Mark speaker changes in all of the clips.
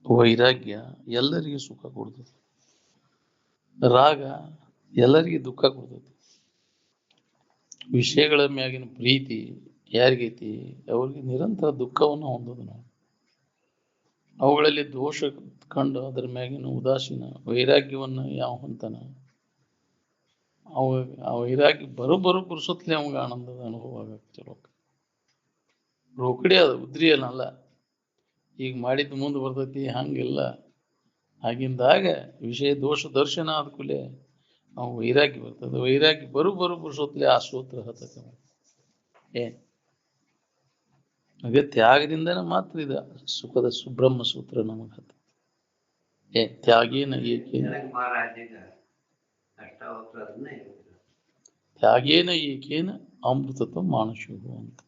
Speaker 1: ವೈರಾಗ್ಯ ಎಲ್ಲರಿಗೂ ಸುಖ ಕೊಡ್ತದೆ, ರಾಗ ಎಲ್ಲರಿಗೂ ದುಃಖ ಕೊಡ್ತದೆ. ವಿಷಯಗಳ ಮ್ಯಾಗಿನ ಪ್ರೀತಿ ಯಾರಿಗೈತಿ ಅವ್ರಿಗೆ ನಿರಂತರ ದುಃಖವನ್ನು ಹೊಂದೋದು ನಾವು. ಅವುಗಳಲ್ಲಿ ದೋಷ ಕಂಡು ಅದರ ಮ್ಯಾಗಿನ ಉದಾಸೀನ ವೈರಾಗ್ಯವನ್ನ ಯಾವ ಹೊಂತಾನ ಆ ವೈರಾಗ್ಯ ಬರೋಬ್ಬರು ಪುರುಸತ್ಲೆ ಅವಾಗ ಆನಂದದ ಅನುಭವ ಆಗಕ್ಕೆ ಚಲೋ. ರೋಕಡಿ ಅದು ಉದ್ರಿ ಏನಲ್ಲ, ಈಗ ಮಾಡಿದ್ದು ಮುಂದೆ ಬರ್ತೈತಿ ಹಂಗಿಲ್ಲ. ಆಗಿಂದಾಗ ವಿಷಯ ದೋಷ ದರ್ಶನ ಆದ ಕೂಡಲೇ ನಾವು ವೈರಾಗ್ಯ ಬರ್ತದೆ. ವೈರಾಗ್ಯ ಬರು ಪುರುಷೋತ್ಲೆ ಆ ಸೂತ್ರ ಹತ್ತಕ್ಕೆ ತ್ಯಾಗದಿಂದನೇ ಮಾತ್ರ ಇದು ಸುಖದ ಸುಬ್ರಹ್ಮ ಸೂತ್ರ ನಮಗೆ ಹತ್ತ. ತ್ಯಾಗೇನ ಏಕೇನ ತ್ಯಾಗೇನ ಏಕೇನ ಅಮೃತತ್ವ ಮಾನಶು ಅಂತ.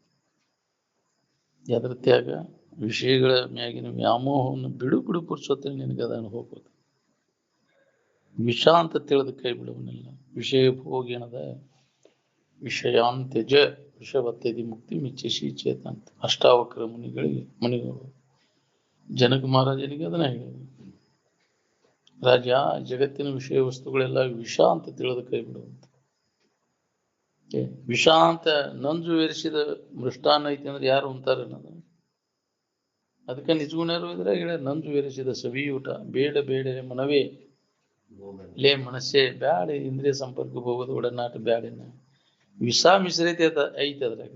Speaker 1: ಯಾದ್ರ ತ್ಯಾಗ? ವಿಷಯಗಳ ಮ್ಯಾಗಿನ ವ್ಯಾಮೋಹವನ್ನು ಬಿಡು ಪುರುಷೋತ್ತಮ ನಿನಗೆ ಅದ ಅನುಭವ. ವಿಷ ಅಂತ ತಿಳಿದ ಕೈ ಬಿಡುವನಿಲ್ಲ. ವಿಷಯ ಭೋಗೇನದ ವಿಷಯಾಂತ್ಯಜ ವಿಷವತ್ಯದಿ ಮುಕ್ತಿ ಮಿಚ್ಚಿಸಿ ಚೇತ ಅಂತ ಅಷ್ಟಾವಕ್ರ ಮುನಿಗಳು ಜನಕ ಮಹಾರಾಜನಿಗೆ ಅದನ್ನ ಹೇಳೋದು. ರಾಜ, ಜಗತ್ತಿನ ವಿಷಯ ವಸ್ತುಗಳೆಲ್ಲ ವಿಷ ಅಂತ ತಿಳಿದ ಕೈ ಬಿಡುವಂತ. ವಿಷ ಅಂತ ನಂಜು ಏರಿಸಿದ ಮೃಷ್ಟಾನ್ನ ಐತಿ ಅಂದ್ರೆ ಯಾರು ಅಂತಾರೆ ಅನ್ನೋದು. ಅದಕ್ಕೆ ನಿಜಗುಣರು ಇದ್ರೆ ಹೇಳ, ನಂಜು ಏರಿಸಿದ ಸವಿಯೂಟ ಬೇಡ ಮನವೇ ಲೇ ಮನಸ್ಸೇ ಬ್ಯಾಡ, ಇಂದ್ರಿಯ ಸಂಪರ್ಕ ಹೋಗೋದು ಒಡನಾಟ ಬ್ಯಾಡಿನ ವಿಷ ಮಿಶ್ರಿತ ಐತೆ ಅದ್ರಾಗ.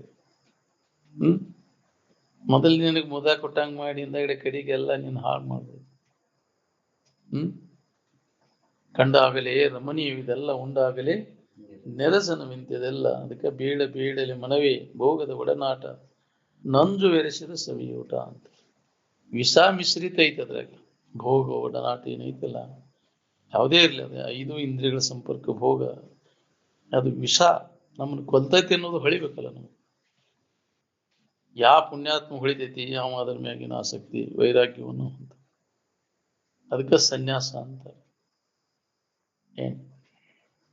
Speaker 1: ಮೊದಲು ನಿನಗೆ ಮುದ ಕೊಟ್ಟಂಗ ಮಾಡಿ ಹಿಂದಗಡೆ ಕಡೆಗೆಲ್ಲ ನೀನು ಹಾಳು ಮಾಡ್ಬೋದು. ಕಂಡಾಗಲೇ ರಮಣೀಯ ಇದೆಲ್ಲ ಉಂಡಾಗಲೇ ನೆರಸನವಿಂತೆದೆಲ್ಲ. ಅದಕ್ಕೆ ಬೇಡಲೆ ಮನವೇ ಭೋಗದ ಒಡನಾಟ ನಂಜು ಬೆರೆಸಿದ ಸವಿಯೂಟ ಅಂತ. ವಿಷ ಮಿಶ್ರಿತ ಐತೆ ಅದ್ರಾಗ. ಭೋಗ ಒಡನಾಟ ಏನೈತಲ್ಲ ಯಾವುದೇ ಇರಲಿ, ಅದ 5 ಇಂದ್ರಿಯಗಳ ಸಂಪರ್ಕ ಭೋಗ ಅದು ವಿಷ ನಮ್ಮನ್ನು ಕೊಲ್ತೈತಿ ಅನ್ನೋದು ಹೊಳಿಬೇಕಲ್ಲ ನಾವು. ಯಾವ ಪುಣ್ಯಾತ್ಮ ಹೊಳಿತೈತಿ ಯಾವ ಅದ್ರ ಮ್ಯಾಗಿನ ಆಸಕ್ತಿ ವೈರಾಗ್ಯವನ್ನು ಅಂತ. ಅದಕ್ಕೆ ಸನ್ಯಾಸ ಅಂತ.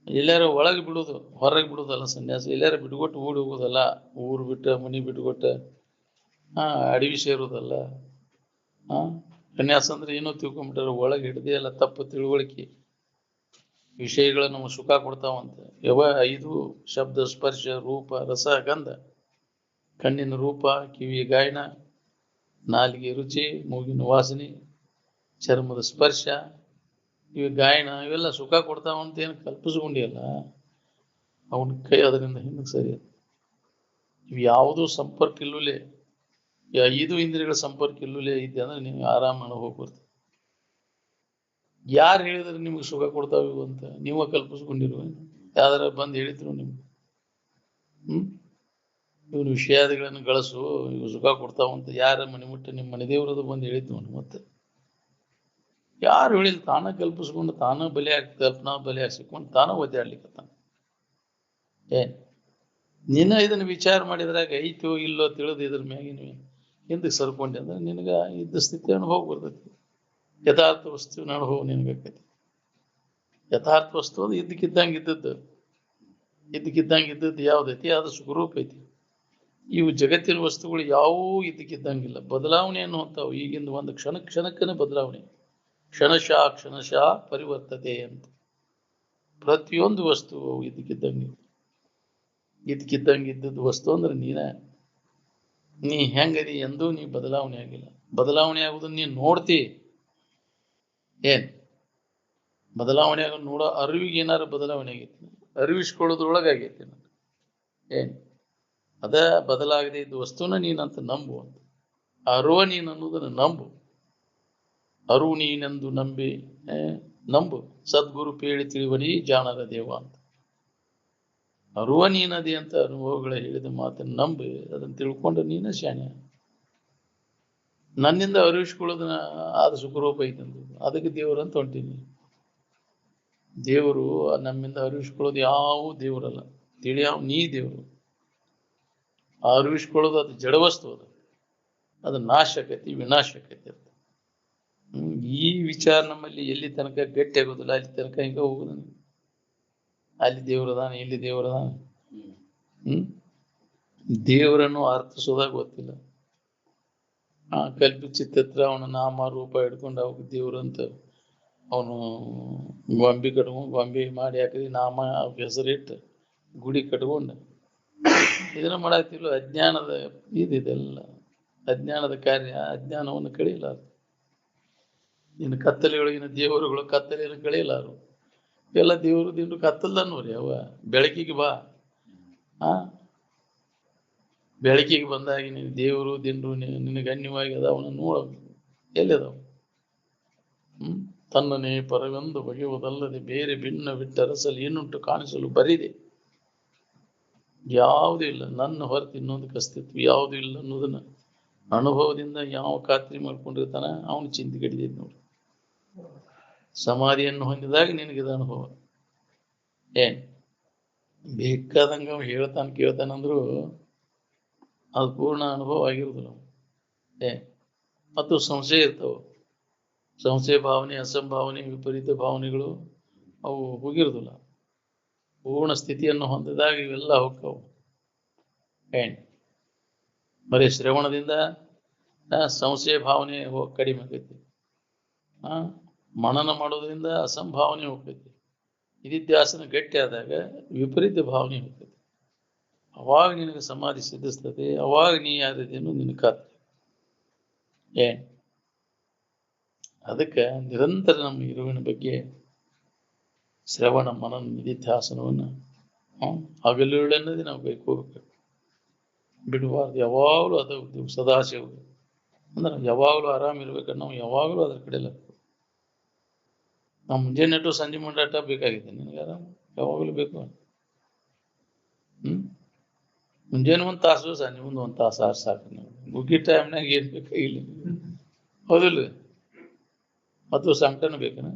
Speaker 1: ಎಲ್ಲಾರ ಒಳಗೆ ಬಿಡುದು ಹೊರಗೆ ಬಿಡುದಲ್ಲ ಸನ್ಯಾಸ. ಎಲ್ಲಾರ ಬಿಟ್ಕೊಟ್ಟು ಓಡಿ ಹೋಗೋದಲ್ಲ, ಊರು ಬಿಟ್ಟ ಮನಿ ಬಿಟ್ಕೊಟ್ಟ ಅಡವಿ ಸೇರುವುದಲ್ಲ. ಸನ್ಯಾಸ ಅಂದ್ರೆ ಏನೋ ತಿಳ್ಕೊಂಡ್ಬಿಟ್ಟಾರ, ಒಳಗೆ ಹಿಡ್ದೆ ಎಲ್ಲ ತಪ್ಪು ತಿಳುವಳಿಕೆ. ವಿಷಯಗಳ ನಮಗೆ ಸುಖ ಕೊಡ್ತಾವಂತ. 5 ಶಬ್ದ ಸ್ಪರ್ಶ ರೂಪ ರಸ ಗಂಧ. ಕಣ್ಣಿನ ರೂಪ, ಕಿವಿ ಗಾಯನ, ನಾಲಿಗೆ ರುಚಿ, ಮೂಗಿನ ವಾಸನೆ, ಚರ್ಮದ ಸ್ಪರ್ಶ, ಇವು ಗಾಯನ, ಇವೆಲ್ಲ ಸುಖ ಕೊಡ್ತಾವಂತ ಏನು ಕಲ್ಪಿಸ್ಕೊಂಡಿಯಲ್ಲ ಅವನ ಕೈ ಅದರಿಂದ ಹಿಂದಕ್ಕೆ ಸರಿ. ಇವು ಯಾವುದೂ ಸಂಪರ್ಕ ಇಲ್ಲೂಲೇ, 5 ಇಂದ್ರಿಯಗಳ ಸಂಪರ್ಕ ಇಲ್ಲೂಲೇ ಐತೆ ಅಂದ್ರೆ ನಿಮ್ಗೆ ಆರಾಮ ಅನುಭವ ಬರ್ತದೆ. ಯಾರು ಹೇಳಿದ್ರೆ ನಿಮ್ಗೆ ಸುಖ ಕೊಡ್ತಾವ ಅಂತ ನೀವ ಕಲ್ಪಿಸ್ಕೊಂಡಿರುವ? ಯಾವ್ದಾರ ಬಂದು ಹೇಳಿದ್ರು ನಿಮ್ಗೆ ಇವನು ವಿಷಯಾದಿಗಳನ್ನು ಗಳಿಸು, ಇವು ಸುಖ ಕೊಡ್ತಾವಂತ ಯಾರ ಮನೆ ಮುಟ್ಟ ನಿಮ್ಮ ಮನೆ ದೇವರದು ಬಂದು ಹೇಳಿದ್ನು. ಮತ್ತೆ ಯಾರು ಹೇಳಿಲ್ಲ, ತಾನ ಕಲ್ಪಿಸ್ಕೊಂಡು ತಾನ ಕಲ್ಪನಾ ಬಲಿ ಹಾಕ್ಸಿಕೊಂಡು ತಾನ ಒದ್ದಾಡ್ಲಿಕ್ಕತ್ತಾನ. ನಿನ್ನ ಇದನ್ನು ವಿಚಾರ ಮಾಡಿದ್ರಾಗ ಐತೋ ಇಲ್ಲೋ ತಿಳಿದು ಇದ್ರ ಮ್ಯಾಗಿನ ಹಿಂದಕ್ಕೆ ಸರ್ಕೊಂಡೆ ಅಂದ್ರೆ ನಿನಗ ಇದ್ದ ಸ್ಥಿತಿ ಅನುಭವ ಬರ್ತೈತಿ. ಯಥಾರ್ಥ ವಸ್ತುವಿನ ಅನುಭವ ನಿನಗಾಕೈತಿ. ಯಥಾರ್ಥ ವಸ್ತು ಅದು ಇದ್ದಕ್ಕಿದ್ದಂಗೆ ಇದ್ದದ್ದು ಯಾವ್ದೈತಿ ಅದು ಸುಖರೂಪ ಐತಿ. ಇವು ಜಗತ್ತಿನ ವಸ್ತುಗಳು ಯಾವುವೂ ಇದ್ದಕ್ಕಿದ್ದಂಗಿಲ್ಲ, ಬದಲಾವಣೆ ಅನ್ನುವಂಥವು. ಈಗಿಂದ ಒಂದು ಕ್ಷಣಕ್ಕನೇ ಬದಲಾವಣೆ. ಕ್ಷಣಶಃ ಪರಿವರ್ತತೆ ಅಂತ. ಪ್ರತಿಯೊಂದು ವಸ್ತು ಇದ್ದಕ್ಕಿದ್ದಂಗೆ ಇದ್ದದ್ದು ವಸ್ತು ಅಂದ್ರೆ ನೀ ಹೆಂಗದಿ ಎಂದೂ ನೀ ಬದಲಾವಣೆ ಆಗಿಲ್ಲ. ಬದಲಾವಣೆ ಆಗುದನ್ನ ನೀನು ನೋಡ್ತಿ. ಬದಲಾವಣೆ ಆಗೋದು ನೋಡೋ ಅರಿವಿಗೆ ಏನಾರು ಬದಲಾವಣೆ ಆಗೈತಿ, ಅರಿವಿಸ್ಕೊಳ್ಳೋದ್ರೊಳಗಾಗೈತಿ. ಅದ ಬದಲಾಗದೆ ಇದ್ದ ವಸ್ತುನ ನೀನಂತ ನಂಬು ಅಂತ. ಅರುವ ನೀನು ಅನ್ನೋದನ್ನ ನಂಬು. ಅರು ನೀನೆಂದು ನಂಬು ಸದ್ಗುರು ಪೇಳಿ ತಿಳಿವಡಿ ಜಾಣರ ದೇವ ಅಂತ. ಅರುವ ನೀನದಿ ಅಂತ ಅನುಭವಗಳ ಹೇಳಿದ ಮಾತನ್ನು ನಂಬಿ ಅದನ್ನು ತಿಳ್ಕೊಂಡು ನೀನ ಶಾಣೆ. ನನ್ನಿಂದ ಅರಿವಿಸ್ಕೊಳ್ಳೋದನ್ನ ಆದ ಸುಖರೂಪ ಐತಂದು ಅದಕ್ಕೆ ದೇವರಂತ ಹೊಂಟೀನಿ. ದೇವರು ನಮ್ಮಿಂದ ಅರಿವಿಸ್ಕೊಳ್ಳೋದು ಯಾವ ದೇವರಲ್ಲ, ತಿಳಿಯಾವ ನೀ ದೇವರು. ಅರಿವಿಸ್ಕೊಳ್ಳೋದು ಅದು ಜಡವಸ್ತು, ಅದು ನಾಶಕತಿ ವಿನಾಶಕತಿ ಅಂತ. ಈ ವಿಚಾರ ನಮ್ಮಲ್ಲಿ ಎಲ್ಲಿ ತನಕ ಗಟ್ಟಿ ಆಗೋದಿಲ್ಲ ಅಲ್ಲಿ ತನಕ ಹಿಂಗ ಹೋಗುದ. ಅಲ್ಲಿ ದೇವರದಾನ ಇಲ್ಲಿ ದೇವರದಾನ, ದೇವರನ್ನು ಅರ್ಥಿಸೋದಾಗ ಗೊತ್ತಿಲ್ಲ. ಕಲ್ಪಿಸಿತ್ತ ಅವನ ನಾಮ ರೂಪ ಹಿಡ್ಕೊಂಡು ಅವಾಗ ದೇವ್ರು ಅಂತ ಅವನು ಗೊಂಬಿ ಕಟ್ಕೊಂಡು ಗೊಂಬಿ ಮಾಡಿ ಹಾಕಿ ನಾಮ ಹೆಸರಿಟ್ಟು ಗುಡಿ ಕಟ್ಕೊಂಡು ಇದನ್ನ ಮಾಡಾಕ್ತಿಲ್ಲ. ಅಜ್ಞಾನದ ಇದೆಲ್ಲ ಅಜ್ಞಾನದ ಕಾರ್ಯ. ಅಜ್ಞಾನವನ್ನು ಕಳೆಯಲಾರು. ಇನ್ನು ಕತ್ತಲೆಯೊಳಗಿನ ದೇವರುಗಳು ಕತ್ತಲೆಯನ್ನು ಕಳೆಯಲಾರು. ಎಲ್ಲ ದೇವರು ದಿಂಡು ಕತ್ತಲ್ದನ್ನೋರಿ ಅವ ಬೆಳಕಿಗೆ ಬಾ. ಬೆಳಕಿಗೆ ಬಂದಾಗಿ ನೀನು ದೇವರು ದಿಂಡ್ರು ನಿನಗೆ ಅನ್ಯವಾಗಿ ಅದಾವನ ನೋಡ ಎಲ್ಲಿ ಅದಾವ. ತನ್ನನೇ ಪರವೆಂದು ಬಗೆಯುವುದಲ್ಲದೆ ಬೇರೆ ಭಿನ್ನ ಬಿಟ್ಟ ರಸಲ್ಲಿ ಏನುಂಟು ಕಾಣಿಸಲು ಬರಿದೆ. ಯಾವುದೂ ಇಲ್ಲ, ನನ್ನ ಹೊರತು ಇನ್ನೊಂದಕ್ಕೆ ಅಸ್ತಿತ್ವ ಯಾವುದೂ ಇಲ್ಲ ಅನ್ನೋದನ್ನ ಅನುಭವದಿಂದ ಯಾವ ಖಾತ್ರಿ ಮಾಡ್ಕೊಂಡಿರ್ತಾನ ಅವನು ಚಿಂತೆ ಕಡಿದೈತಿ ನೋಡಿ. ಸಮಾಧಿಯನ್ನು ಹೊಂದಿದಾಗ ನಿನಗಿದ ಅನುಭವ. ಏನ್ ಬೇಕಾದಂಗ ಅವ ಹೇಳ್ತಾನ ಕೇಳ್ತಾನಂದ್ರು ಅದು ಪೂರ್ಣ ಅನುಭವ ಆಗಿರುದಿಲ್ಲ. ಮತ್ತು ಸಂಶಯ ಇರ್ತಾವ. ಸಂಶಯ ಭಾವನೆ, ಅಸಂಭಾವನೆ, ವಿಪರೀತ ಭಾವನೆಗಳು ಅವು ಹೋಗಿರುದಿಲ್ಲ. ಪೂರ್ಣ ಸ್ಥಿತಿಯನ್ನು ಹೊಂದಿದಾಗ ಇವೆಲ್ಲ ಹೋಗ್ತಾವು. ಬರೀ ಶ್ರವಣದಿಂದ ಸಂಶಯ ಭಾವನೆ ಕಡಿಮೆ ಆಕೈತಿ. ಮನನ ಮಾಡೋದ್ರಿಂದ ಅಸಂಭಾವನೆ ಹೋಗ್ತೈತಿ. ನಿಧಿಧ್ಯಾಸನ ಗಟ್ಟಿ ಆದಾಗ ವಿಪರೀತ ಭಾವನೆ ಹೋಗ್ತೈತಿ. ಅವಾಗ ನಿನಗೆ ಸಮಾಧಿ ಸಿದ್ಧಿಸ್ತದೆ. ಅವಾಗ ನೀ ಯಾರಿದೇನು ನಿನಗೆ ಖಾತ್ರಿ. ಅದಕ್ಕೆ ನಿರಂತರ ನಮ್ಮ ಇರುವಿನ ಬಗ್ಗೆ ಶ್ರವಣ ಮನನ ನಿಧಿಧ್ಯಾಸನವನ್ನು ಹಗಲಿರುಳೆನ್ನದೇ ನಾವು ಕೈಕೋಬೇಕು, ಬಿಡಬಾರ್ದು. ಯಾವಾಗಲೂ ಅದ ಸದಾಶಿವ ಅಂದ್ರೆ ಯಾವಾಗಲೂ ಆರಾಮಿರ್ಬೇಕಂದ್ರೆ ನಾವು ಯಾವಾಗಲೂ ಅದ್ರ ಕಡೆ ಲಕ್ಷ್ಯ. ನಾವು ಮುಂಜಾನೆ ಅಟ್ಟು ಸಂಜೆ ಮುಂಡಾಟ ಬೇಕಾಗಿದೆ ನಿನಗೆ ಆರಾಮ ಯಾವಾಗಲೂ ಬೇಕು. ಮುಂಜಾನೆ 1 ತಾಸು ಸಂಜೆ ಮುಂದೆ 1 ತಾಸು ಸಾಕು. ನೀವು ಮುಗಿ ಟೈಮ್ನಾಗ ಏನ್ ಬೇಕಾಗಿಲ್ಲ. ಹೌದಿಲ್ಲ? ಮತ್ತು ಸಂಕಟನೂ ಬೇಕನ.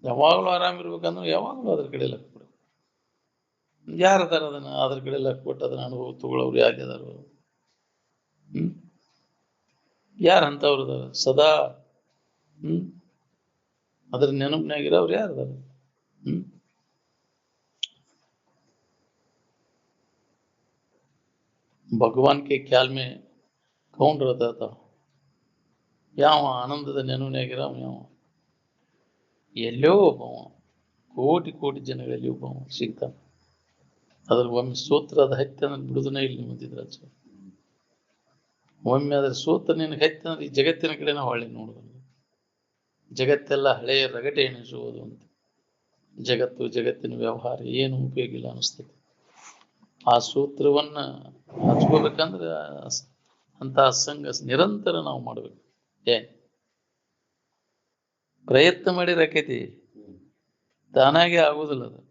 Speaker 1: ಯಾವಾಗಲೂ ಆರಾಮಿರ್ಬೇಕಂದ್ರೆ ಯಾವಾಗಲೂ ಅದ್ರ ಕಡೆ ಲಕ್ಷ್ಯ ಕೊಡು. ಯಾರು ಅದಾರ ಅದನ್ನ ಅದ್ರ ಕಡೆ ಲಕ್ಷ್ಯ ಕೊಟ್ಟು ಅದನ್ನ ಅನುಭವ ತಗೊಳ್ಳೋರು ಯಾರಿದಾರು? ಯಾರು ಅಂತವ್ರು ಅದಾರ ಸದಾ ಅದ್ರ ನೆನಪಿನಾಗಿರೋರು ಯಾರದಾರ? ಭಗವಾನ್ ಕೆ ಖ್ಯಾಲ್ ಮೇ ಕೌನ್ रहता था? ಯಾವ ಆನಂದದ ನೆನಪಿನಾಗಿರೋ ಯಾವ ಎಲ್ಲೋ ಒಬ್ಬವ ಕೋಟಿ ಕೋಟಿ ಜನಗಳಲ್ಲಿ ಒಬ್ಬವ ಸಿಗ್ತಾನ. ಅದ್ರ ಒಮ್ಮೆ ಸೂತ್ರ ಅದ ಹತ್ತಿ ಅಂದ್ರೆ ಬಿಡುದನೇ ಇಲ್ಲಿ ನಿಮ್ಮದಿದ್ರಾಜ. ಒಮ್ಮೆ ಅದ್ರ ಸೂತ್ರ ನಿನಗೆ ಹತ್ತಿ ಅಂದ್ರೆ ಈ ಜಗತ್ತಿನ ಕಡೆ ನಾವು ಹೊಳ್ಳಿ ನೋಡುದು. ಜಗತ್ತೆಲ್ಲ ಹಳೆಯ ರಗಟೆ ಎಣಿಸುವುದು ಅಂತ. ಜಗತ್ತಿನ ವ್ಯವಹಾರ ಏನು ಉಪಯೋಗ ಇಲ್ಲ ಅನಿಸ್ತದೆ. ಆ ಸೂತ್ರವನ್ನ ಹಚ್ಕೋಬೇಕಂದ್ರೆ ಅಂತ ಸಂಘ ನಿರಂತರ ನಾವು ಮಾಡ್ಬೇಕು. ಪ್ರಯತ್ನ ಮಾಡಿದ್ರೆ ಆಕೈತಿ, ತಾನಾಗೆ ಆಗುದಿಲ್ಲ ಅದು.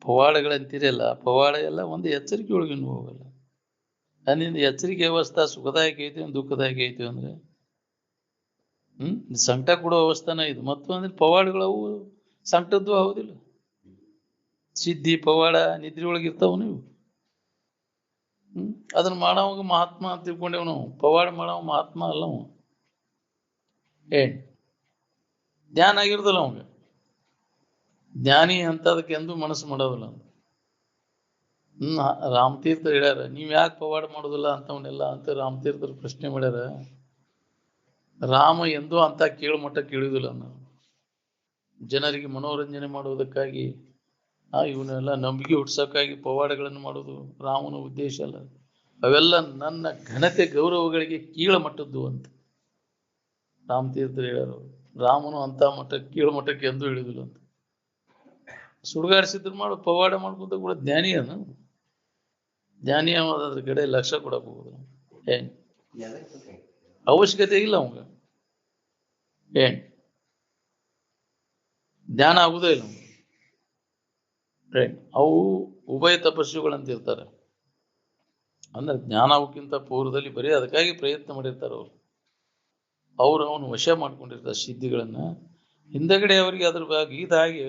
Speaker 1: ಪವಾಡಗಳಂತೀರಲ್ಲ, ಪವಾಡ ಎಲ್ಲ ಒಂದು ಎಚ್ಚರಿಕೆ ಒಳಗಿನ ಹೋಗಲ್ಲ. ನನ್ನಿಂದ ಎಚ್ಚರಿಕೆ ಅವಸ್ಥಾ ಸುಖದಾಯಕ ಐತಿ ದುಃಖದಾಯಕ ಐತಿ ಅಂದ್ರೆ ಸಂಕಟ ಕೊಡೋ ಅವಸ್ಥಾನ ಇದು. ಮತ್ತೊಂದ್ರೆ ಪವಾಡಗಳವು ಸಂಕಟದ್ದು ಹೌದಿಲ್ಲ. ಸಿದ್ಧಿ ಪವಾಡ ನಿದ್ರೆ ಒಳಗೆ ಇರ್ತಾವ. ನೀವು ಅದನ್ನ ಮಾಡೋವಾಗ ಮಹಾತ್ಮ ಅಂತ ತಿಳ್ಕೊಂಡೇವ್ ನಾವು. ಪವಾಡ ಮಾಡವ ಮಹಾತ್ಮ ಅಲ್ಲವ. ಜ್ಞಾನ ಆಗಿರ್ದಲ್ಲ ಅವಂಗ. ಜ್ಞಾನಿ ಅಂತ ಅದಕ್ಕೆ ಎಂದೂ ಮನಸ್ಸು ಮಾಡೋದಿಲ್ಲ. ರಾಮತೀರ್ಥ ಹೇಳ್ಯಾರ, ನೀವ್ ಯಾಕೆ ಪವಾಡ ಮಾಡೋದಿಲ್ಲ ಅಂತವನ್ನೆಲ್ಲ ಅಂತ ರಾಮತೀರ್ಥರು ಪ್ರಶ್ನೆ ಮಾಡ್ಯಾರ. ರಾಮ ಎಂದೂ ಅಂತ ಮಟ್ಟ ಕೇಳುವುದಿಲ್ಲ. ನಾವು ಜನರಿಗೆ ಮನೋರಂಜನೆ ಮಾಡುವುದಕ್ಕಾಗಿ ಇವನ್ನೆಲ್ಲ ನಂಬಿಕೆ ಹುಟ್ಸೋಕ್ಕಾಗಿ ಪವಾಡಗಳನ್ನು ಮಾಡೋದು ರಾಮನ ಉದ್ದೇಶ ಅಲ್ಲ. ಅವೆಲ್ಲ ನನ್ನ ಘನತೆ ಗೌರವಗಳಿಗೆ ಕೀಳಮಟ್ಟದ್ದು ಅಂತ ರಾಮತೀರ್ಥರು ಹೇಳ್ಯಾರ. ರಾಮನು ಅಂತ ಕೀಳಮಟ್ಟಕ್ಕೆ ಎಂದೂ ಇಳಿದಿಲ್ಲ ಅಂತ. ಸುಡುಗಾಡಿಸಿದ್ರು ಮಾಡು, ಪವಾಡ ಮಾಡ್ಕೊಂತ ಕೂಡ ಜ್ಞಾನಿ ಅದ. ಜ್ಞಾನಿ ಅದ್ರ ಕಡೆ ಲಕ್ಷ್ಯ ಕೊಡಕ್ ಹೋಗುದು ಅವಶ್ಯಕತೆ ಇಲ್ಲ ಅವಂಗ. ಜ್ಞಾನ ಆಗುದೇ ಇಲ್ಲ. ಅವು ಉಭಯ ತಪಸ್ವಿಗಳಂತ ಇರ್ತಾರೆ. ಅಂದ್ರೆ ಜ್ಞಾನ ಅವಕ್ಕಿಂತ ಪೂರ್ವದಲ್ಲಿ ಬರೀ ಅದಕ್ಕಾಗಿ ಪ್ರಯತ್ನ ಮಾಡಿರ್ತಾರ ಅವ್ರು ಅವನು ವಶ ಮಾಡ್ಕೊಂಡಿರ್ತಾರೆ ಸಿದ್ಧಿಗಳನ್ನ. ಹಿಂದಗಡೆ ಅವರಿಗೆ ಅದ್ರ ಬಗ್ಗೆ ಇದಾಗಿ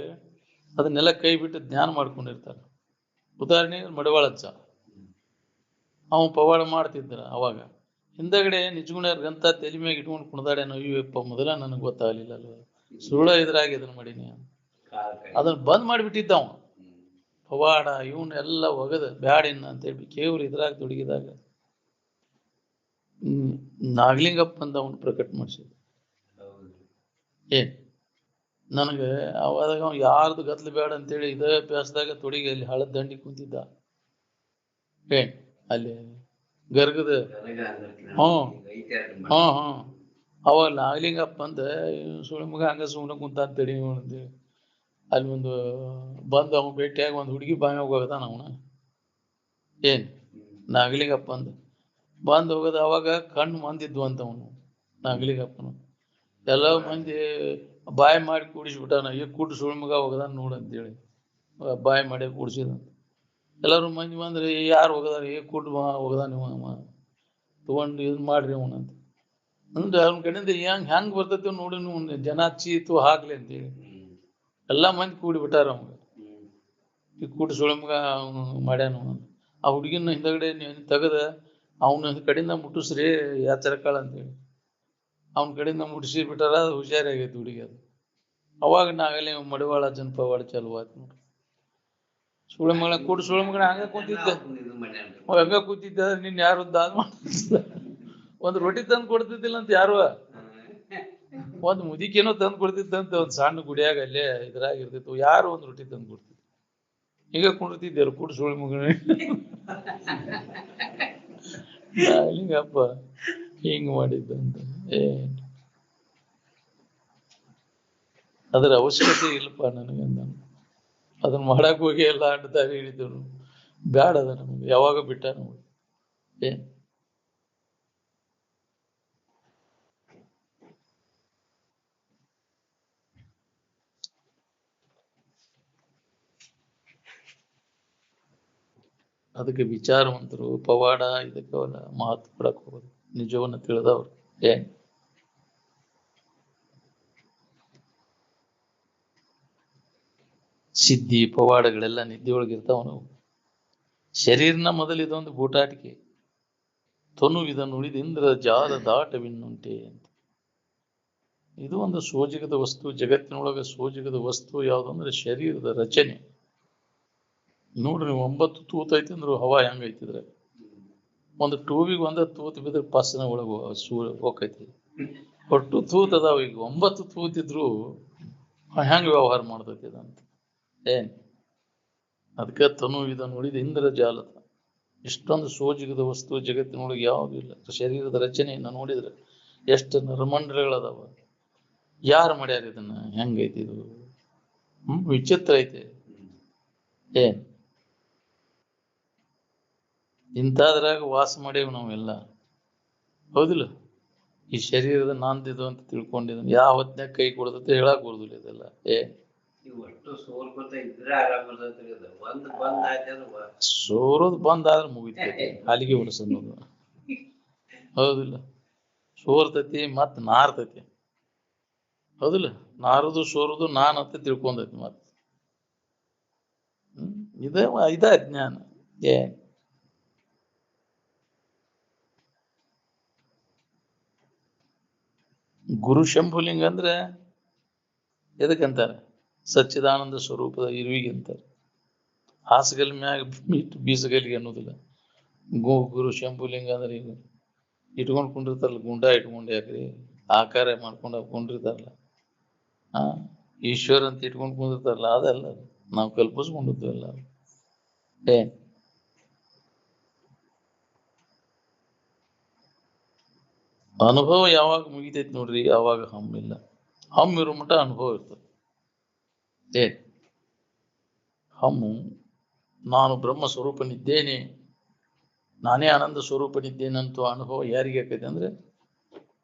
Speaker 1: ಅದನ್ನೆಲ್ಲ ಕೈ ಬಿಟ್ಟು ಜ್ಞಾನ ಮಾಡ್ಕೊಂಡಿರ್ತಾರೆ. ಉದಾಹರಣೆಗೆ ಮಡವಾಳಜ್ಜ ಅವನು ಪವಾಡ ಮಾಡ್ತಿದ್ರ. ಅವಾಗ ಹಿಂದಗಡೆ ನಿಜಗುಣ ಗ್ರಂಥ ತೆಲಿಮ್ಯಾಗ ಇಟ್ಕೊಂಡು ಕುಣಿದಾಡೇನೋ, ಅಯ್ಯಪ್ಪ ಮೊದಲ ನನಗೆ ಗೊತ್ತಾಗಲಿಲ್ಲ ಅಲ್ವ, ಸುಳ್ಳ ಇದ್ರಾಗ ಇದನ್ನ ಮಾಡೀನಿ. ಅದನ್ನ ಬಂದ್ ಮಾಡಿಬಿಟ್ಟಿದ್ದ ಅವ ಪವಾಡ ಇವನ್ನೆಲ್ಲ ಒಗದ ಬ್ಯಾಡಿನ ಅಂತೇಳಿ ಕೇವಲ ಇದ್ರಾಗ ತೊಡಗಿದಾಗ ನಾಗಲಿಂಗಪ್ಪ ಅಂತ ಅವನು ಪ್ರಕಟ ಮಾಡಿಸಿದ. ಏನ್ ನನಗೆ ಅವಾಗ ಅವ ಯಾರ್ದು ಗತ್ಲು ಬೇಡ ಅಂತೇಳಿ ಇದೇ ಅಭ್ಯಾಸದಾಗ ತೊಡಗಿ ಅಲ್ಲಿ ಹಳದ ದಂಡಿ ಕುಂತಿದ್ದ. ಏನ್ ಅಲ್ಲಿ ಗರ್ಗದ ಅವಾಗ ನಾಗಲಿಂಗಪ್ಪ ಅಂತ ಸುಳಿ ಮಗ ಹಂಗ ಸುಮ್ಮನೆ ಕುಂತ ಅಂತೇಳಿ ಅಂತೇಳಿ ಅಲ್ಲಿ ಒಂದು ಬಂದು ಅವ್ನು ಭೇಟಿಯಾಗಿ ಒಂದು ಹುಡುಗಿ ಬಾಯಿ ಹೋಗದಾನ ಅವನ ಏನ್ ನಾಗಲಿಂಗಪ್ಪ ಅಂದ ಬಂದ್ ಹೋಗೋದು. ಅವಾಗ ಕಣ್ಣು ಮಂದಿದ್ವು ಅಂತ ಅವನು ನಾಗಲಿಂಗಪ್ಪನು ಎಲ್ಲ ಮಂದಿ ಬಾಯಿ ಮಾಡಿ ಕೂಡಿಸ್ಬಿಟ್ಟಾನ. ಈಗ ಕೂಟ್ಟು ಸುಳಿ ಮಗ ಹೋಗದಾನ ನೋಡಂತೇಳಿ ಬಾಯಿ ಮಾಡಿ ಕೂಡಿಸಿದಂತ. ಎಲ್ಲರೂ ಮಂದಿ ಬಂದ್ರೆ ಯಾರು ಹೋಗದಾರ ಈಗ ಕೂಟ್ಟು ಹೋಗದಾನ ಇವ ತಗೊಂಡು ಇದು ಮಾಡ್ರಿ ಅವನಂತ ಅಂದ್ರೆ ಅವನ ಕಡೆಯಿಂದ ಹೆಂಗ್ ಬರ್ತೈತಿ ನೋಡಿ ನೀವು ಜನ ಚೀತು ಹಾಕ್ಲಿ ಅಂತೇಳಿ ಎಲ್ಲಾ ಮಂದಿ ಕೂಡಿ ಬಿಟ್ಟಾರ ಅವಂಗ. ಈ ಕೂಟ್ಟು ಸುಳಿ ಮಗ ಮಾಡ್ಯಾನ ಆ ಹುಡುಗಿನ ಹಿಂದಗಡೆ ತೆಗದ ಅವನ ಕಡೆಯಿಂದ ಮುಟ್ಟಿಸ್ರಿ ಯಾಚರಕಾಳ ಅಂತೇಳಿ ಅವನ ಕಡೆಯಿಂದ ಮುಟ್ಟಿಸಿ ಬಿಟ್ಟಾರ. ಅದು ಹುಷಾರಾಗೈತಿ ಹುಡುಗಿ. ಅದು ಅವಾಗ ನಾಗಲೇ ಮಡಿವಾಳ ಜನಪವಾಡ ಚಾಲು ಆಯ್ತು ನೋಡ್ರಿ. ಸುಳಿ ಮಗಳ ಕೂಡು ಸುಳಿ ಮಗನ ಹಂಗ ಕೂತಿದ್ದ ಹಂಗ ಕೂತಿದ್ದ. ನಿನ್ ಯಾರು ದಾದ ಒಂದ್ ರೊಟ್ಟಿ ತಂದು ಕೊಡ್ತಿದ್ದಿಲ್ಲ ಅಂತ ಯಾರು ಒಂದ್ ಮುದಿಕೇನೋ ತಂದು ಕೊಡ್ತಿದ್ದಂತ ಒಂದ್ ಸಣ್ಣ ಗುಡಿಯಾಗ ಅಲ್ಲೇ ಇದ್ರಾಗ ಇರ್ತಿತ್ತು. ಯಾರು ಒಂದ್ ರೊಟ್ಟಿ ತಂದು ಕೊಡ್ತಿದ್ದ. ಈಗ ಕುಂಡಿರ್ತಿದ್ದರು ಕೂಡು ಸುಳಿ ಮಗನ ಹಿಂಗಪ್ಪ ಹಿಂಗ್ ಮಾಡಿದ್ದಂತ. ಅದ್ರ ಅವಶ್ಯಕತೆ ಇಲ್ಲಪ್ಪ ನನಗಂದ. ಅದನ್ನ ಮಾಡಕ್ ಹೋಗಿ ಎಲ್ಲ ಅಡ್ಡದಾಗ ಹಿಡಿದ್ರು ಬ್ಯಾಡ. ಅದ ನಮ್ಗೆ ಯಾವಾಗ ಬಿಟ್ಟ ನೋಡಿ. ಏನ್ ಅದಕ್ಕೆ ವಿಚಾರವಂತರು ಪವಾಡ ಇದಕ್ಕೆ ಅವರ ಮಹತ್ವ ಕೊಡಕ್ ಹೋಗೋದು ನಿಜವನ್ನ ತಿಳಿದವ್ರು. ಏನ್ ಸಿದ್ಧಿ ಪವಾಡಗಳೆಲ್ಲ ನಿದ್ದೆಯೊಳಗಿರ್ತಾವ. ನಾವು ಶರೀರನ ಮೊದಲು ಇದೊಂದು ಬೂಟಾಟಿಕೆ. ತೊನು ಇದನ್ನು ಉಳಿದ ಇಂದ್ರ ಜಾಲ ದಾಟವಿನ್ನುಂಟೆ ಅಂತ. ಇದು ಒಂದು ಸೋಜಿಗದ ವಸ್ತು. ಜಗತ್ತಿನೊಳಗೆ ಸೋಜಿಗದ ವಸ್ತು ಯಾವುದಂದ್ರೆ ಶರೀರದ ರಚನೆ. ನೋಡ್ರಿ 9 ತೂತ್ ಐತಿ ಅಂದ್ರು ಹವಾ ಹೆಂಗೈತಿದ್ರೆ ಒಂದು ಟೂಬಿಗೆ ಒಂದ ತೂತ್ ಬಿದ್ರೆ ಪಸ್ನ ಒಳಗ ಹೋಗೈತಿ. ಒಟ್ಟು ತೂತ್ ಅದಾವ. ಈಗ 9 ತೂತಿದ್ರು ಹೆಂಗ್ ವ್ಯವಹಾರ ಮಾಡ್ತೈತಿ ಅದಂತ. ಏನ್ ಅದಕ್ಕೆ ತನು ಇದನ್ನು ಉಳಿದ ಇಂದ್ರ ಜಾಲದ. ಇಷ್ಟೊಂದು ಸೋಜಿಗದ ವಸ್ತು ಜಗತ್ತಿನೊಳಗೆ ಯಾವುದು ಇಲ್ಲ. ಶರೀರದ ರಚನೆಯನ್ನ ನೋಡಿದ್ರೆ ಎಷ್ಟು ನರಮಂಡಲಗಳದಾವ. ಯಾರು ಮಾಡ್ಯಾರ ಇದನ್ನ? ಹೆಂಗೈತಿ ಇದು? ವಿಚಿತ್ರ ಐತೆ. ಏನ್ ಇಂಥದ್ರಾಗ ವಾಸ ಮಾಡೇವು ನಾವೆಲ್ಲ. ಹೌದಿಲ್ಲ? ಈ ಶರೀರದ ನಾಂದಿದು ಅಂತ ತಿಳ್ಕೊಂಡಿದ್ದನ್ ಯಾವ ಹೊತ್ನ್ಯಾಗ ಕೈ ಕೊಡ್ತೈತೆ ಹೇಳಕ್ ಬರುದಿಲ್ಲ ಇದೆಲ್ಲ. ಸೋರೋದು ಬಂದ್ ಆದ್ರೆ ಮುಗಿತೈತಿ. ಹಾಲಿಗೆ ಉಣಸನ್ನೋದು. ಹೌದಿಲ್ಲ? ಸೋರ್ತೈತಿ ಮತ್ ನಾರ್ತೈತಿ. ಹೌದಿಲ್ಲ? ನಾರುದು ಸೋರುದು ನಾನ್ ಅಂತ ತಿಳ್ಕೊಂಡೈತಿ ಮತ್. ಇದ ಅಜ್ಞಾನ. ಏನ್ ಗುರು ಶಂಭುಲಿಂಗ ಅಂದ್ರೆ ಎದಕ್ಕಂತಾರೆ? ಸಚ್ಚಿದಾನಂದ ಸ್ವರೂಪದ ಇರುವಿಗೆ ಅಂತಾರೆ. ಹಾಸಗಲ್ ಮ್ಯಾಗ ಇಟ್ಟು ಬೀಸಗಲ್ಲಿಗೆ ಅನ್ನೋದಿಲ್ಲ. ಗುರು ಶಂಭುಲಿಂಗ ಅಂದ್ರೆ ಈಗ ಇಟ್ಕೊಂಡ್ ಕುಂಡಿರ್ತಾರಲ್ಲ, ಗುಂಡ ಇಟ್ಕೊಂಡು ಯಾಕ್ರಿ ಆಕಾರ ಮಾಡ್ಕೊಂಡು ಕುಂಡಿರ್ತಾರಲ್ಲ, ಈಶ್ವರ ಅಂತ ಇಟ್ಕೊಂಡು ಕುಂದಿರ್ತಾರಲ್ಲ, ಅದಲ್ಲ. ನಾವು ಕಲ್ಪಿಸ್ಕೊಂಡಿದ್ದು ಎಲ್ಲ. ಏನ್ ಅನುಭವ ಯಾವಾಗ ಮುಗಿತೈತಿ ನೋಡ್ರಿ, ಯಾವಾಗ ಹಮ್ಮಿಲ್ಲ. ಹಮ್ಮಿರೋ ಮಟ್ಟ ಅನುಭವ ಇರ್ತದೆ. ಏನ್ ಹಮ್ಮು ನಾನು ಬ್ರಹ್ಮ ಸ್ವರೂಪನಿದ್ದೇನೆ, ನಾನೇ ಆನಂದ ಸ್ವರೂಪನಿದ್ದೇನಂತೂ ಅನುಭವ ಯಾರಿಗೆ ಆಕೈತೆ ಅಂದ್ರೆ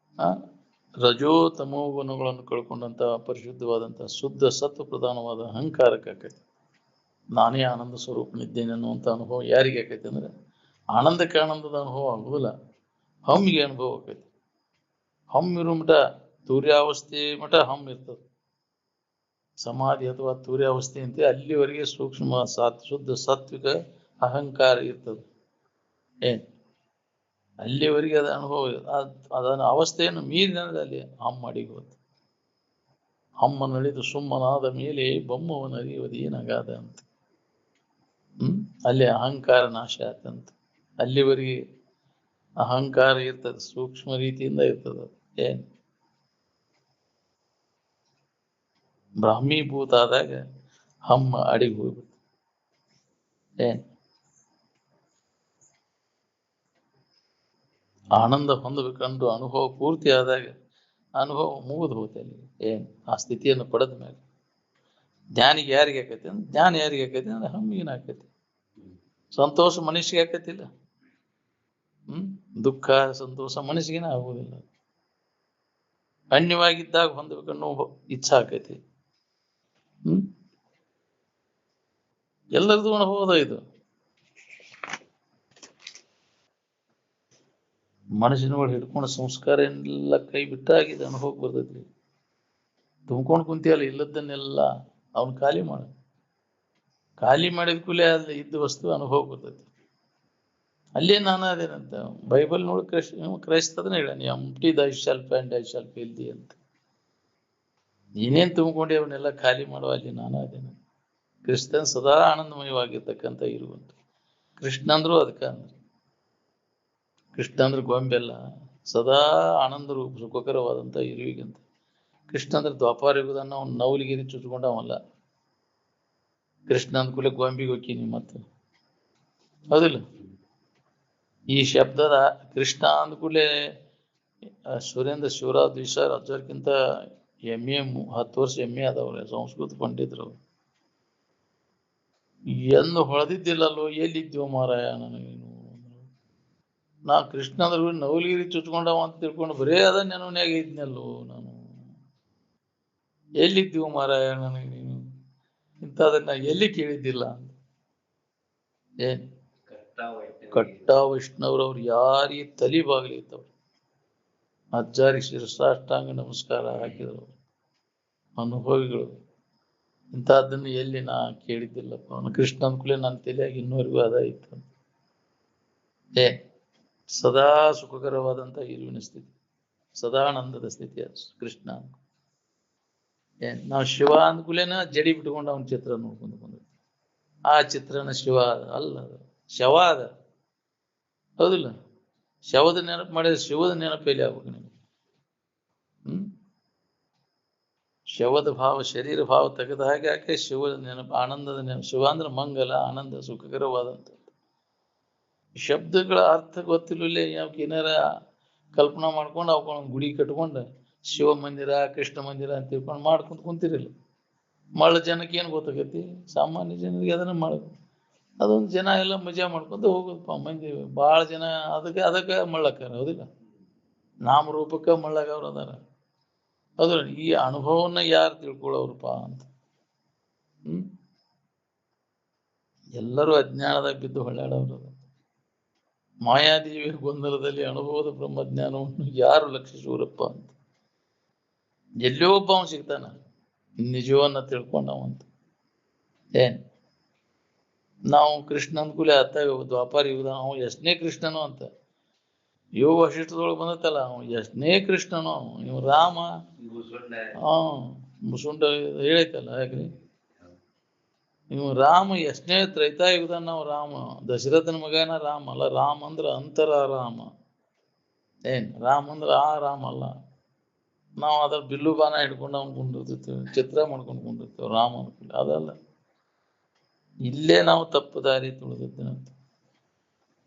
Speaker 1: ರಜೋ ತಮೋ ಗುಣಗಳನ್ನು ಕಳ್ಕೊಂಡಂತ ಪರಿಶುದ್ಧವಾದಂತಹ ಶುದ್ಧ ಸತ್ವ ಪ್ರಧಾನವಾದ ಅಹಂಕಾರಕ್ಕೆ ಆಕೈತಿ. ನಾನೇ ಆನಂದ ಸ್ವರೂಪನಿದ್ದೇನೆ ಅನ್ನುವಂಥ ಅನುಭವ ಯಾರಿಗೆ ಆಕೈತಿ ಅಂದ್ರೆ ಆನಂದಕ್ಕೆ ಆನಂದದ ಅನುಭವ ಆಗುದಿಲ್ಲ, ಹಮ್ಮಿಗೆ ಅನುಭವ ಆಕೈತಿ. ಹಮ್ಮಿರೋ ಮಠ ತೂರ್ಯಾವಸ್ಥೆ ಮಠ ಹಮ್ ಇರ್ತದೆ. ಸಮಾಧಿ ಅಥವಾ ತೂರ್ಯಾವಸ್ಥೆ ಅಂತ ಅಲ್ಲಿವರೆಗೆ ಸೂಕ್ಷ್ಮ ಶುದ್ಧ ಸಾತ್ವಿಕ ಅಹಂಕಾರ ಇರ್ತದೆ. ಏನ್ ಅಲ್ಲಿವರೆಗೆ ಅದ ಅನುಭವ. ಅದನ್ನ ಅವಸ್ಥೆಯನ್ನು ಮೀರಿದಂದ್ರೆ ಅಲ್ಲಿ ಹಮ್ ಮಾಡಿ ಹೋಗುತ್ತೆ. ಅಮ್ಮನಳಿದು ಸುಮ್ಮನಾದ ಮೇಲೆ ಬೊಮ್ಮವನರಿಯುವುದೇನಗಾದ ಅಂತ. ಅಲ್ಲಿ ಅಹಂಕಾರ ನಾಶ ಆಯ್ತಂತ. ಅಲ್ಲಿವರೆಗೆ ಅಹಂಕಾರ ಇರ್ತದೆ, ಸೂಕ್ಷ್ಮ ರೀತಿಯಿಂದ ಇರ್ತದೆ. ಏನ್ ಬ್ರಾಹ್ಮೀಭೂತ ಆದಾಗ ಹಮ್ಮ ಅಡಿಗೆ ಹೋಗ್ಬಿಡ್ತು. ಏನ್ ಆನಂದ ಹೊಂದಬೇಕಂಡು ಅನುಭವ ಪೂರ್ತಿ ಆದಾಗ ಅನುಭವ ಮುಗಿದು ಹೋಗುತ್ತೆ. ಅಲ್ಲಿ ಏನ್ ಆ ಸ್ಥಿತಿಯನ್ನು ಪಡೆದ ಮೇಲೆ ಜ್ಞಾನಿಗೆ ಯಾರಿಗೆ ಆಕೈತಿ ಅಂದ್ರೆ, ಜ್ಞಾನ ಯಾರಿಗೆ ಆಕೈತಿ ಅಂದ್ರೆ ಹಮ್ಮಿಗಿನ ಆಕೈತಿ. ಸಂತೋಷ ಮನುಷ್ಯಗೆ ಆಕೈತಿಲ್ಲ. ದುಃಖ ಸಂತೋಷ ಮನುಷ್ಯಗಿನ ಆಗುವುದಿಲ್ಲ. ಅನ್ಯವಾಗಿದ್ದಾಗ ಹೊಂದಬೇಕನ್ನೋ ಇಚ್ಛಾ ಆಕೈತಿ. ಎಲ್ಲರದು ಅನುಭವದ ಇದು. ಮನಸ್ಸಿನೊಳಗೆ ಹಿಡ್ಕೊಂಡು ಸಂಸ್ಕಾರ ಎಲ್ಲ ಕೈ ಬಿಟ್ಟಾಗಿದೆ ಅನುಭವಕ್ಕೆ ಬರ್ತೈತಿ. ತುಂಬ್ಕೊಂಡು ಕುಂತಿಯಲ್ಲ ಇಲ್ಲದನ್ನೆಲ್ಲ ಅವನು ಖಾಲಿ ಮಾಡ. ಖಾಲಿ ಮಾಡಿದ ಕೂಲೆ ಅಲ್ಲಿ ಇದ್ದ ವಸ್ತು ಅನುಭವ ಬರ್ತೈತಿ. ಅಲ್ಲೇ ನಾನು ಅದೇನಂತ ಬೈಬಲ್ ನೋಡಿ ಕ್ರೈಸ್ತದನ್ನ ಹೇಳ, ನೀ ಎಂಪ್ಟಿ ದೈ ಸೆಲ್ಫ್ ಅಂಡ್ ಐ ಸೆಲ್ಫ್ ಇಲ್ದಿ ಅಂತ. ನೀನೇನ್ ತುಂಬಿಕೊಂಡೆ ಅವನ್ನೆಲ್ಲ ಖಾಲಿ ಮಾಡುವ ಅಲ್ಲಿ ನಾನು ಅದೇನ. ಕ್ರಿಸ್ತನ್ ಸದಾ ಆನಂದಮಯವಾಗಿರ್ತಕ್ಕಂಥ ಇರುವಂತ. ಕೃಷ್ಣ ಅಂದ್ರು ಅದಕ್ಕೆ ಅಂದ್ರೆ, ಕೃಷ್ಣ ಅಂದ್ರೆ ಗೊಂಬೆಲ್ಲ ಸದಾ ಆನಂದ ರೂಪ ಸುಖಕರವಾದಂಥ ಇರುವಿಗಂತ. ಕೃಷ್ಣ ಅಂದ್ರೆ ದ್ವಾಪಾರ ಯುಗದನ್ನ ಅವ್ನು ನವಲಿಗಿರಿ ಚುಚ್ಕೊಂಡವಲ್ಲ. ಕೃಷ್ಣ ಅಂದ ಕೂಲೆ ಗೊಂಬಿಗೆ ಹೋಗ್ತೀನಿ ಮತ್ತೆ, ಹೌದಿಲ್ಲ? ಈ ಶಬ್ದದ ಕೃಷ್ಣ ಅಂದ ಕೂಡಲೇ ಸುರೇಂದ್ರ ಶಿವರಾವ್ ದ್ವಿಸರ್ ಅಜ್ಜರ್ಕಿಂತ MA 10 ವರ್ಷ MA ಆದವ್ರೆ, ಸಂಸ್ಕೃತ ಪಂಡಿತರು. ಎಂದು ಹೊಳೆದಿದ್ದಿಲ್ಲಲ್ಲೋ, ಎಲ್ಲಿದ್ಯೋ ಮಾರಾಯ ನನಗೇನು. ನಾ ಕೃಷ್ಣ ಅಂದ್ರೆ ನವಲಗಿರಿ ಚುಚ್ಕೊಂಡವ ಅಂತ ತಿಳ್ಕೊಂಡು ಬರೇ ಅದ ನೆನವನ್ಯಾಗ ಇದ್ನಲ್ಲೋ ನಾನು. ಎಲ್ಲಿದ್ದೀವ ಮಾರಾಯ ನನಗೆ ನೀನು, ಇಂಥದನ್ನ ಎಲ್ಲಿ ಕೇಳಿದ್ದಿಲ್ಲ ಅಂತ. ಏನ್ ಕಟ್ಟ ವೈಷ್ಣವ್ರವ್ರು ಯಾರಿಗೆ ತಲಿ ಬಾಗ್ಲಿ ಇತ್ತವ್ರು, ಅಜ್ಜಾರಿಗೆ ಶಿರಸಾಷ್ಟಾಂಗ ನಮಸ್ಕಾರ ಹಾಕಿದ್ರು ಅನುಭವಿಗಳು. ಇಂಥದ್ದನ್ನು ಎಲ್ಲಿ ನಾ ಕೇಳಿದ್ದಿಲ್ಲಪ್ಪ. ಅವನು ಕೃಷ್ಣ ಅಂದ್ಕೂಲೆ ನನ್ನ ತಲೆಯಾಗಿ ಇನ್ನೂವರೆಗೂ ಅದ ಇತ್ತು. ಸದಾ ಸುಖಕರವಾದಂಥ ಇರುವಿನ ಸ್ಥಿತಿ, ಸದಾನಂದದ ಸ್ಥಿತಿ ಅದು ಕೃಷ್ಣ. ನಾವು ಶಿವ ಅಂದ್ಕೂಲೇನ ಜಡಿ ಬಿಟ್ಕೊಂಡು ಅವನ ಚಿತ್ರ ನೋಡ್ಕೊಂಡು ಬಂದಿರ್ತೀವಿ. ಆ ಚಿತ್ರನ ಶಿವ ಅಲ್ಲ, ಅದು ಶವ ಅದ, ಹೌದಿಲ್ಲ? ಶವದ ನೆನಪು ಮಾಡಿದ್ರೆ ಶಿವದ ನೆನಪು ಎಲ್ಲಿ ಆಗ್ಬೇಕು ನಿಮಗೆ? ಶವದ ಭಾವ, ಶರೀರ ಭಾವ ತೆಗೆದ ಹಾಗೆ ಯಾಕೆ ಶಿವದ ನೆನಪು, ಆನಂದದ ನೆನಪು. ಶಿವ ಅಂದ್ರೆ ಮಂಗಲ, ಆನಂದ, ಸುಖಕರವಾದಂಥದ್ದು. ಶಬ್ದಗಳ ಅರ್ಥ ಗೊತ್ತಿಲ್ಲ, ಯಾಕೆ ಏನಾರ ಕಲ್ಪನಾ ಮಾಡ್ಕೊಂಡು ಅವಕೊಂದು ಗುಡಿ ಕಟ್ಕೊಂಡು ಶಿವ ಮಂದಿರ ಕೃಷ್ಣ ಮಂದಿರ ಅಂತ ತಿಳ್ಕೊಂಡು ಮಾಡ್ಕೊಂತ ಕುಂತಿರಲಿಲ್ಲ. ಮಳ್ಳ ಜನಕ್ಕೆ ಏನು ಗೊತ್ತಾಗೈತಿ? ಸಾಮಾನ್ಯ ಜನರಿಗೆ ಅದನ್ನ ಮಾಡಬೇಕು. ಅದೊಂದು ಜನ ಎಲ್ಲ ಮಜಾ ಮಾಡ್ಕೊಂಡು ಹೋಗೋದಪ್ಪ ಮಂದಿ. ಭಾಳ ಜನ ಅದಕ್ಕೆ ಮಳ್ಳಕ್ಕಾರ, ಹೌದಿಲ್ಲ? ನಾಮರೂಪಕ್ಕೆ ಮಳ್ಳಗವ್ರು ಅದಾರ, ಹೌದಿಲ್ಲ? ಈ ಅನುಭವನ ಯಾರು ತಿಳ್ಕೊಳ್ಳೋರಪ್ಪ ಅಂತ. ಎಲ್ಲರೂ ಅಜ್ಞಾನದಾಗ ಬಿದ್ದು ಹೊಳ್ಳಾಡೋರು. ಮಾಯಾದೇವಿಯ ಗೊಂದಲದಲ್ಲಿ ಅನುಭವದ ಬ್ರಹ್ಮಜ್ಞಾನವನ್ನು ಯಾರು ಲಕ್ಷಿಸುವರಪ್ಪ ಅಂತ. ಎಲ್ಲೋ ಒಬ್ಬ ಅವನು ಸಿಗ್ತಾನ ನಿಜವನ್ನ ತಿಳ್ಕೊಂಡವಂತ. ಏನ್ ನಾವು ಕೃಷ್ಣ ಅಂದ್ಕೂಲೆ ಅತ್ತ ದ್ವಾಪಾರ ಯುಗದ ಅವ ಎಷ್ಟನೇ ಕೃಷ್ಣನು ಅಂತ ಯೋಗ ವಶಿಷ್ಠದೊಳಗೆ ಬಂದತ್ತಲ್ಲ, ಅವ ಎಷ್ಟನೇ ಕೃಷ್ಣನು ಇವ್ ರಾಮ. ಮುಸುಂಡ ಹೇಳೈತಲ್ಲ, ಯಾಕ್ರಿ ಇವ್ ರಾಮ ಎಷ್ಟನೇ ತ್ರೈತಾಯುಗದ ನಾವು ರಾಮ, ದಶರಥನ ಮಗನ ರಾಮ ಅಲ್ಲ. ರಾಮ ಅಂದ್ರ ಅಂತರ ರಾಮ. ಏನ್ ರಾಮ ಅಂದ್ರ ಆ ರಾಮ ಅಲ್ಲ. ನಾವು ಅದ್ರ ಬಿಲ್ಲು ಬಾಣ ಹಿಡ್ಕೊಂಡು ಅವ್ನು ಕುಂಡಿರ್ತಿರ್ತೀವಿ, ಚಿತ್ರ ಮಾಡ್ಕೊಂಡು ಕುಂಡಿರ್ತೀವಿ ರಾಮ ಅನ್ಕೊಂಡು. ಅದಲ್ಲ, ಇಲ್ಲೇ ನಾವು ತಪ್ಪು ದಾರಿ ತುಳಿದಿದ್ದೇನಂತ.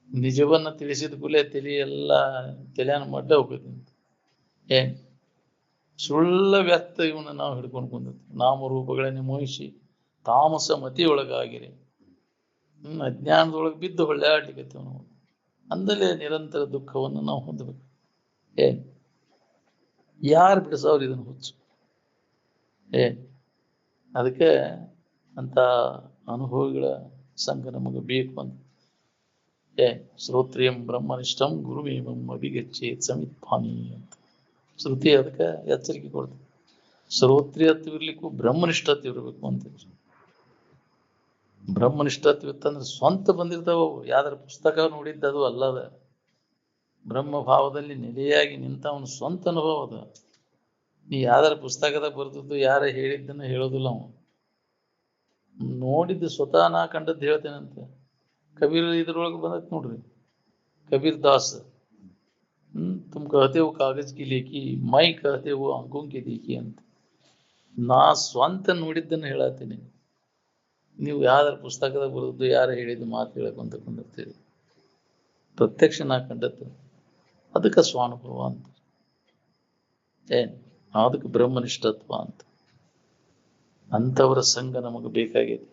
Speaker 1: ನಿಜವನ್ನ ತಿಳಿಸಿದ ಕೂಲೆ ತಲೆಯನ್ನ ಮಡ್ಡ ಹೋಗ್ತೈತಿ. ಏನ್ ಸುಳ್ಳ ವ್ಯರ್ಥ ಇವನ್ನ ನಾವು ಹಿಡ್ಕೊಂಡು ಕುಂದಿರ್ತೀವಿ. ನಾಮರೂಪಗಳನ್ನೇ ಮೋಹಿಸಿ ತಾಮಸ ಮತಿಯೊಳಗಾಗಿರಿ, ಅಜ್ಞಾನದೊಳಗೆ ಬಿದ್ದು ಹೊಳ್ಳೆಯಾಡ್ಲಿಕ್ಕೇವ್ ನಾವು. ಅಂದಲೇ ನಿರಂತರ ದುಃಖವನ್ನು ನಾವು ಹೊಂದಬೇಕು. ಏನ್ ಯಾರು ಬಿಡಿಸೋರು ಇದನ್ನು ಹುಚ್ಚು? ಅದಕ್ಕೆ ಅಂತ ಅನುಭವಿಗಳ ಸಂಘ ನಮಗೆ ಬೇಕು ಅಂತ. ಶ್ರೋತ್ರಿಯಂ ಬ್ರಹ್ಮನಿಷ್ಠಂ ಗುರುಮೇವಂ ಅಭಿಗಚ್ಚೇತ್ ಸಮಿತ್ಪಾನಿ ಅಂತ ಶ್ರುತಿ ಅದಕ್ಕೆ ಎಚ್ಚರಿಕೆ ಕೊಡ್ತೀವಿ. ಶ್ರೋತ್ರಿಯತ್ವ ಇರ್ಲಿಕ್ಕೂ ಬ್ರಹ್ಮನಿಷ್ಠತ್ವ ಇರಬೇಕು ಅಂತ. ಬ್ರಹ್ಮನಿಷ್ಠತ್ವ ಇತ್ತಂದ್ರೆ ಸ್ವಂತ ಬಂದಿರ್ತಾವ, ಯಾವ್ದಾರ ಪುಸ್ತಕ ನೋಡಿದ್ದದು ಅಲ್ಲದ. ಬ್ರಹ್ಮ ಭಾವದಲ್ಲಿ ನೆಲೆಯಾಗಿ ನಿಂತ ಅವನ ಸ್ವಂತ ಅನುಭವ ಅದ. ನೀ ಯಾವ್ದಾರ ಪುಸ್ತಕದಾಗ ಬರ್ದದ್ದು ಯಾರ ಹೇಳಿದ್ದನ್ನ ಹೇಳೋದಿಲ್ಲ ಅವ. ನೋಡಿದ್ದು ಸ್ವತಃ ನಾ ಕಂಡದ್ದು ಹೇಳ್ತೇನಂತೆ. ಕಬೀರ್ ಇದ್ರೊಳಗೆ ಬಂದೈತೆ ನೋಡ್ರಿ, ಕಬೀರ್ ದಾಸ್. ತುಮ್ ಕಹತೆ ಹೋ ಕಾಗಜ್ ಕಿ ಲೇಖಿ, ಮೈ ಕಹತೆ ಹೋ ಆಂಖೋಂ ಕಿ ದೇಖಿ ಅಂತ. ನಾ ಸ್ವಂತ ನೋಡಿದ್ದನ್ನು ಹೇಳತ್ತೀನಿ. ನೀವು ಯಾವ್ದಾರ ಪುಸ್ತಕದಾಗ ಬರೆದದ್ದು ಯಾರು ಹೇಳಿದ್ದು ಮಾತು ಹೇಳಕೊಂತ ಕುಂದಿರ್ತೀರಿ. ಪ್ರತ್ಯಕ್ಷ ನಾ ಕಂಡದ್ದು, ಅದಕ್ಕೆ ಸ್ವಾನುಭವ ಅಂತ. ಅದಕ್ಕೆ ಬ್ರಹ್ಮನಿಷ್ಠತ್ವ ಅಂತ. ಅಂಥವರ ಸಂಘ ನಮಗೆ ಬೇಕಾಗಿದೆ.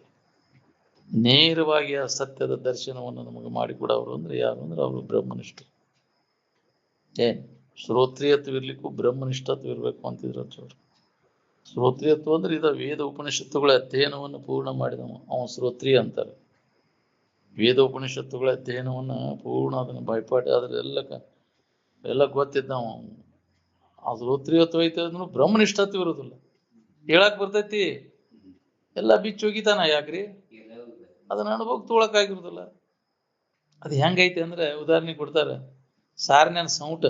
Speaker 1: ನೇರವಾಗಿ ಆ ಸತ್ಯದ ದರ್ಶನವನ್ನು ನಮಗೆ ಮಾಡಿಕೊಡೋರು ಅಂದ್ರೆ ಯಾರು ಅಂದ್ರೆ ಅವರು ಬ್ರಹ್ಮನಿಷ್ಠ. ಶ್ರೋತ್ರಿಯತ್ವ ಇರ್ಲಿಕ್ಕೂ ಬ್ರಹ್ಮನಿಷ್ಠತ್ವ ಇರ್ಬೇಕು ಅಂತಿದ್ರು ಅವರು. ಶ್ರೋತ್ರಿಯತ್ವ ಅಂದ್ರೆ ಇದ ವೇದ ಉಪನಿಷತ್ತುಗಳ ಅಧ್ಯಯನವನ್ನು ಪೂರ್ಣ ಮಾಡಿದವ ಅವನು ಶ್ರೋತ್ರಿಯ ಅಂತಾರೆ. ವೇದ ಉಪನಿಷತ್ತುಗಳ ಅಧ್ಯಯನವನ್ನ ಪೂರ್ಣ ಅದನ್ನು ಭಯಪಾಠ ಆದ್ರೆ ಎಲ್ಲ ಗೊತ್ತಿದ್ದಾವ. ಆ ಶ್ರೋತ್ರಿಯತ್ವ ಐತೆ ಅಂದ್ರೂ ಬ್ರಹ್ಮನಿಷ್ಠತ್ವ ಇರೋದಿಲ್ಲ. ಹೇಳಕ್ ಬರ್ತೈತಿ, ಎಲ್ಲ ಬಿಚ್ಚಿ ಹೋಗಿತಾನ. ಯಾಕ್ರಿ? ಅದನ್ನ ಅನುಭವಕ್ಕೆ ತೊಗೊಳಕಾಗಿರುದಿಲ್ಲ. ಅದು ಹೆಂಗೈತಿ ಅಂದ್ರೆ ಉದಾಹರಣೆ ಕೊಡ್ತಾರೆ. ಸಾರಿನ ಸೌಟ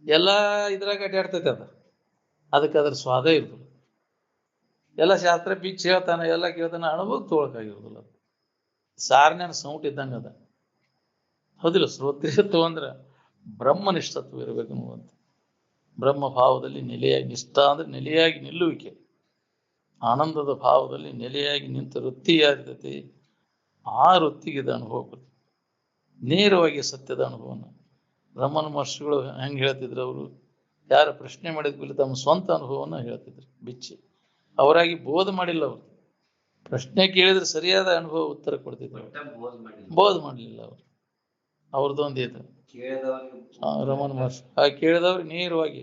Speaker 1: ಎಲ್ಲ ಇದ್ರಾಗ ಅಡ್ಡಾಡ್ತೈತೆ ಅದ, ಅದಕ್ಕೆ ಅದ್ರ ಸ್ವಾದ ಇರುದಿಲ್ಲ. ಎಲ್ಲ ಶಾಸ್ತ್ರ ಬಿಚ್ಚಿ ಹೇಳ್ತಾನೆ, ಎಲ್ಲ ಕೇಳ್ತಾನೆ, ಅನುಭವಕ್ಕೆ ತೊಗೊಳಕಾಗಿರುದಿಲ್ಲ. ಸಾರಿನ ಸೌಟ್ ಇದ್ದಂಗ ಅದ. ಹೌದಿಲ್ಲ? ಶ್ರೋತ್ರಿಯತ್ವ ಅಂದ್ರೆ ಬ್ರಹ್ಮನಿಷ್ಠತ್ವ ಇರಬೇಕು ಅನ್ನುವಂಥ. ಬ್ರಹ್ಮ ಭಾವದಲ್ಲಿ ನೆಲೆಯಾಗಿ, ನಿಷ್ಠ ಅಂದ್ರೆ ನೆಲೆಯಾಗಿ ನಿಲ್ಲುವಿಕೆ. ಆನಂದದ ಭಾವದಲ್ಲಿ ನೆಲೆಯಾಗಿ ನಿಂತ ವೃತ್ತಿ ಯಾರಿರ್ತೈತಿ, ಆ ವೃತ್ತಿಗೆ ಇದು ಅನುಭವ ಬರ್ತದೆ. ನೇರವಾಗಿ ಸತ್ಯದ ಅನುಭವನ ರಮಣ ಮಹರ್ಷಿಗಳು ಹೆಂಗೆ ಹೇಳ್ತಿದ್ರು, ಅವರು ಯಾರ ಪ್ರಶ್ನೆ ಮಾಡಿದ ಕೂಡಲೇ ತಮ್ಮ ಸ್ವಂತ ಅನುಭವನ ಹೇಳ್ತಿದ್ರು ಬಿಚ್ಚಿ. ಅವರಾಗಿ ಬೋಧ ಮಾಡಿಲ್ಲ. ಅವರು ಪ್ರಶ್ನೆ ಕೇಳಿದ್ರೆ ಸರಿಯಾದ ಅನುಭವ ಉತ್ತರ ಕೊಡ್ತಿದ್ರು, ಬೋಧ ಮಾಡಲಿಲ್ಲ ಅವರು. ಅವ್ರದ್ದೊಂದು ಇದು ರಮಣ ಮಹರ್ಷಿ ಆ ಕೇಳಿದವ್ರು ನೇರವಾಗಿ.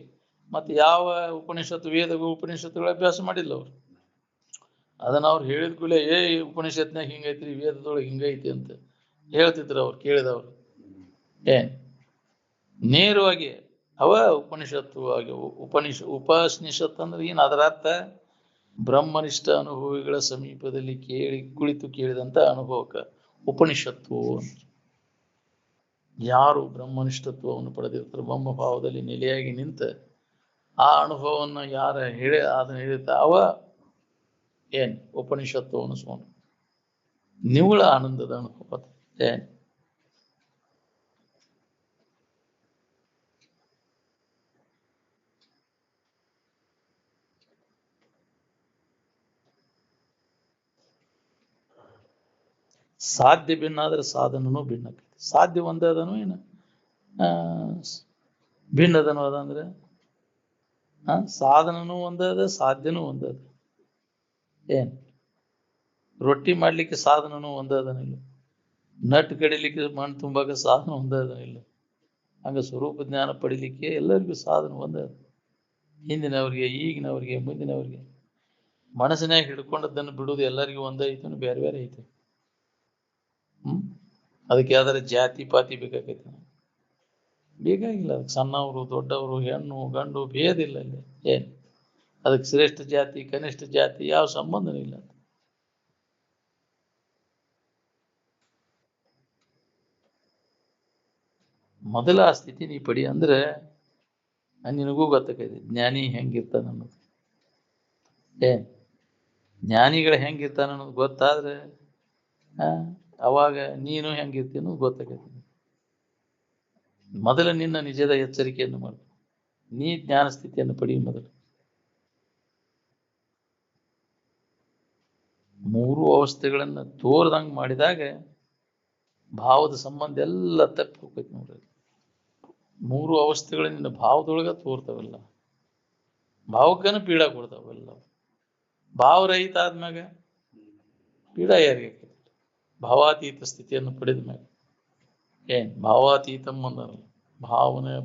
Speaker 1: ಮತ್ತೆ ಯಾವ ಉಪನಿಷತ್ತು ವೇದ ಉಪನಿಷತ್ತುಗಳ ಅಭ್ಯಾಸ ಮಾಡಿಲ್ಲ ಅವರು. ಅದನ್ನ ಅವ್ರು ಹೇಳಿದ ಕೂಡಲೇ ಉಪನಿಷತ್ನಾಗ ಹಿಂಗೈತ್ರಿ, ವೇದದೊಳಗೆ ಹಿಂಗೈತಿ ಅಂತ ಹೇಳ್ತಿದ್ರು ಅವ್ರು ಕೇಳಿದವರು. ನೇರವಾಗಿ ಅವ ಉಪನಿಷತ್ತು ಆಗಿ ಉಪನಿಷತ್ ಅಂದ್ರೆ ಏನು? ಅದರ ಅರ್ಥ ಬ್ರಹ್ಮನಿಷ್ಠ ಅನುಭವಿಗಳ ಸಮೀಪದಲ್ಲಿ ಕುಳಿತು ಕೇಳಿದಂತ ಅನುಭವಕ್ಕೆ ಉಪನಿಷತ್ತು ಅಂತ. ಯಾರು ಬ್ರಹ್ಮನಿಷ್ಠತ್ವವನ್ನು ಪಡೆದಿರ್ತಾರೆ, ಬ್ರಹ್ಮ ಭಾವದಲ್ಲಿ ನೆಲೆಯಾಗಿ ನಿಂತ ಆ ಅನುಭವವನ್ನು ಯಾರ ಅದನ್ನ ಹೇಳಿರ್ತ ಅವ ಉಪನಿಷತ್ತು ಅನಿಸ್ಕೊಂಡು ನಿವ್ವಳ ಆನಂದದ ಅನುಭವ. ಸಾಧ್ಯ ಭಿನ್ನ ಆದ್ರೆ ಸಾಧನನೂ ಭಿನ್ನ. ಸಾಧ್ಯ ಒಂದದನು ಏನು ಭಿನ್ನದನು ಅದಂದ್ರೆ ಸಾಧನನೂ ಒಂದದ, ಸಾಧ್ಯನೂ ಒಂದದ. ರೊಟ್ಟಿ ಮಾಡ್ಲಿಕ್ಕೆ ಸಾಧನನೂ ಒಂದದನಿಲ್ಲ, ನಟ್ ಕಡಿಲಿಕ್ಕೆ ಮಣ್ಣು ತುಂಬಾಕ ಸಾಧನ ಒಂದದನಿಲ್ಲ. ಹಂಗ ಸ್ವರೂಪ ಜ್ಞಾನ ಪಡಿಲಿಕ್ಕೆ ಎಲ್ಲರಿಗೂ ಸಾಧನ ಒಂದದ. ಹಿಂದಿನವ್ರಿಗೆ, ಈಗಿನವ್ರಿಗೆ, ಮುಂದಿನವ್ರಿಗೆ. ಮನಸ್ಸಿನಾಗ ಹಿಡ್ಕೊಂಡದ್ದನ್ನು ಬಿಡುವುದು ಎಲ್ಲರಿಗೂ ಒಂದೈತೆ, ಬೇರೆ ಬೇರೆ ಐತೆ. ಅದಕ್ಕೆ ಯಾವ್ದಾರ ಜಾತಿ ಪಾತಿ ಬೇಕಾಗೈತೆ? ಬೇಕಾಗಿಲ್ಲ. ಅದಕ್ಕೆ ಸಣ್ಣವರು ದೊಡ್ಡವರು, ಹೆಣ್ಣು ಗಂಡು ಭೇದ ಇಲ್ಲ ಅಲ್ಲಿ. ಅದಕ್ಕೆ ಶ್ರೇಷ್ಠ ಜಾತಿ ಕನಿಷ್ಠ ಜಾತಿ ಯಾವ ಸಂಬಂಧನೂ ಇಲ್ಲ. ಮೊದಲ ಆ ಸ್ಥಿತಿ ನೀ ಪಡಿ ಅಂದ್ರೆ ನಿನಗೂ ಗೊತ್ತಾಗೈತಿ ಜ್ಞಾನಿ ಹೆಂಗಿರ್ತಾನ ಅನ್ನೋದು. ಜ್ಞಾನಿಗಳ ಹೆಂಗಿರ್ತಾನ ಅನ್ನೋದು ಗೊತ್ತಾದ್ರೆ ಅವಾಗ ನೀನು ಹೆಂಗಿರ್ತೀನೋ ಗೊತ್ತಾಗೈತಿ. ಮೊದಲು ನಿನ್ನ ನಿಜದ ಎಚ್ಚರಿಕೆಯನ್ನು ಮಾಡು. ನೀ ಜ್ಞಾನ ಸ್ಥಿತಿಯನ್ನು ಪಡಿ ಮೊದಲು. ಮೂರು ಅವಸ್ಥೆಗಳನ್ನು ತೋರ್ದಂಗೆ ಮಾಡಿದಾಗ ಭಾವದ ಸಂಬಂಧ ಎಲ್ಲ ತಪ್ಪಿ ಹೋಗ್ತೈತಿ ನೋಡ್ರಿ. ಮೂರು ಅವಸ್ಥೆಗಳು ನಿನ್ನ ಭಾವದೊಳಗ ತೋರ್ತಾವೆಲ್ಲ, ಭಾವಕ್ಕನ ಪೀಡ ಕೊಡ್ತಾವೆಲ್ಲ. ಭಾವರಹಿತ ಆದ್ಮ್ಯಾಗ ಪೀಡ ಯಾರಿಗೆ? ಭಾವಾತೀತ ಸ್ಥಿತಿಯನ್ನು ಪಡೆದ ಮ್ಯಾಗ ಭಾವಾತೀತಂ ಅಂದಲ್ಲ,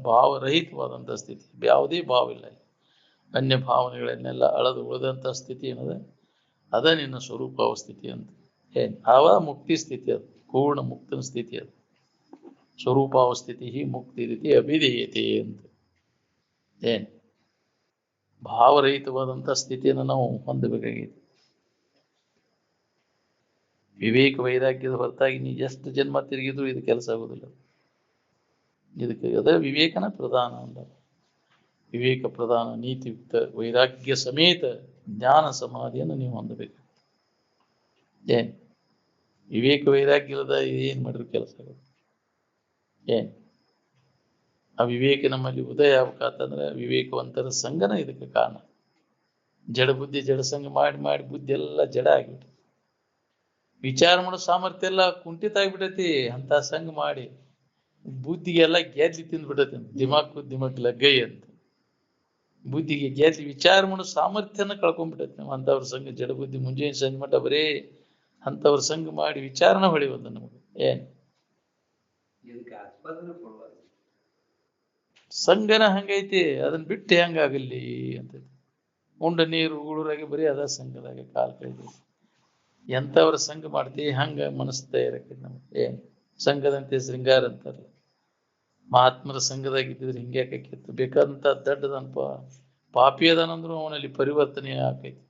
Speaker 1: ಭಾವರಹಿತವಾದಂಥ ಸ್ಥಿತಿ. ಯಾವುದೇ ಭಾವ ಇಲ್ಲ, ಅನ್ಯ ಭಾವನೆಗಳನ್ನೆಲ್ಲ ಅಳದು ಉಳಿದಂಥ ಸ್ಥಿತಿ ಏನದ ಅದ ನಿನ್ನ ಸ್ವರೂಪಾವಸ್ಥಿತಿ ಅಂತ. ಅವ ಮುಕ್ತಿ ಸ್ಥಿತಿ, ಅದು ಪೂರ್ಣ ಮುಕ್ತನ ಸ್ಥಿತಿ. ಅದು ಸ್ವರೂಪಾವಸ್ಥಿತಿ ಮುಕ್ತಿ ರೀತಿ ಅಭಿಧೇಯತೆ ಅಂತ. ಭಾವರಹಿತವಾದಂಥ ಸ್ಥಿತಿಯನ್ನು ನಾವು ಹೊಂದಬೇಕಾಗಿದೆ. ವಿವೇಕ ವೈರಾಗ್ಯದ ಹೊರತಾಗಿ ನೀ ಎಷ್ಟು ಜನ್ಮ ತಿರುಗಿದ್ರು ಇದು ಕೆಲಸ ಆಗೋದಿಲ್ಲ. ಇದಕ್ಕೆ ಅದೇ ವಿವೇಕನ ಪ್ರಧಾನ ಅಲ್ಲ. ವಿವೇಕ ಪ್ರಧಾನ ನೀತಿಯುಕ್ತ ವೈರಾಗ್ಯ ಸಮೇತ ಜ್ಞಾನ ಸಮಾಧಿಯನ್ನು ನೀವು ಹೊಂದಬೇಕು. ಏನ್ ವಿವೇಕ ವೈರಾಗ್ಯ ಇಲ್ಲದ ಏನ್ ಮಾಡಿದ್ರು ಕೆಲಸ ಆಗುತ್ತೆ? ಏನ್ ಆ ವಿವೇಕ ನಮ್ಮಲ್ಲಿ ಉದಯ ಆಗ್ಬೇಕಂತಂದ್ರೆ ವಿವೇಕವಂತರ ಸಂಘನ ಇದಕ್ಕೆ ಕಾರಣ. ಜಡ ಬುದ್ಧಿ ಜಡ ಸಂಘ ಮಾಡಿ ಮಾಡಿ ಬುದ್ಧಿ ಎಲ್ಲ ಜಡ ಆಗಿಬಿಟ್ಟು ವಿಚಾರ ಮಾಡೋ ಸಾಮರ್ಥ್ಯ ಎಲ್ಲ ಕುಂಠಿತ ಆಗ್ಬಿಟ್ಟೈತಿ. ಅಂತ ಸಂಘ ಮಾಡಿ ಬುದ್ಧಿಗೆಲ್ಲ ಗೆದ್ಲಿ ತಿಂದ್ಬಿಟ್ಟೈತಿ. ದಿಮಾಕ್ ಲಗ್ಗೈ ಅಂತ ಬುದ್ಧಿಗೆ ಗೆದ್ಲಿ ವಿಚಾರ ಮಾಡೋ ಸಾಮರ್ಥ್ಯನ ಕಳ್ಕೊಂಡ್ಬಿಟ್ಟೈತಿ. ನಾವು ಅಂತವ್ರ ಸಂಘ ಜಡ ಬುದ್ಧಿ ಮುಂಜಾನೆ ಸಂಜೆ ಮಟ್ಟ ಬರೀ ಅಂತವ್ರ ಸಂಘ ಮಾಡಿ ವಿಚಾರನ ಹೊಳಿವಲ್ಲ ನಮಗೆ. ಏನ್ ಸಂಘನ ಹಂಗೈತಿ, ಅದನ್ನ ಬಿಟ್ಟು ಹೆಂಗಾಗಲಿ ಅಂತ ಉಂಡ ನೀರು ಉಗುಳರಾಗಿ ಬರೀ ಅದ ಸಂಘದಾಗ ಕಾಲ ಕೈದು ಎಂಥವ್ರ ಸಂಘ ಮಾಡ್ತೀವಿ ಹಂಗ ಮನಸ್ಸು ತಯಾರಕೈತಿ ನಮ್ಗೆ. ಏನ್ ಸಂಘದಂತೆ ಶೃಂಗಾರ ಅಂತಾರಲ್ಲ, ಮಹಾತ್ಮರ ಸಂಘದಾಗಿದ್ದಿದ್ರೆ ಹಿಂಗೆ ಯಾಕಿತ್ತು? ಬೇಕಾದಂತ ದಡ್ಡದನಪ ಪಾಪಿ ಅದಾನಂದ್ರು ಅವನಲ್ಲಿ ಪರಿವರ್ತನೆ ಆಕೈತಿ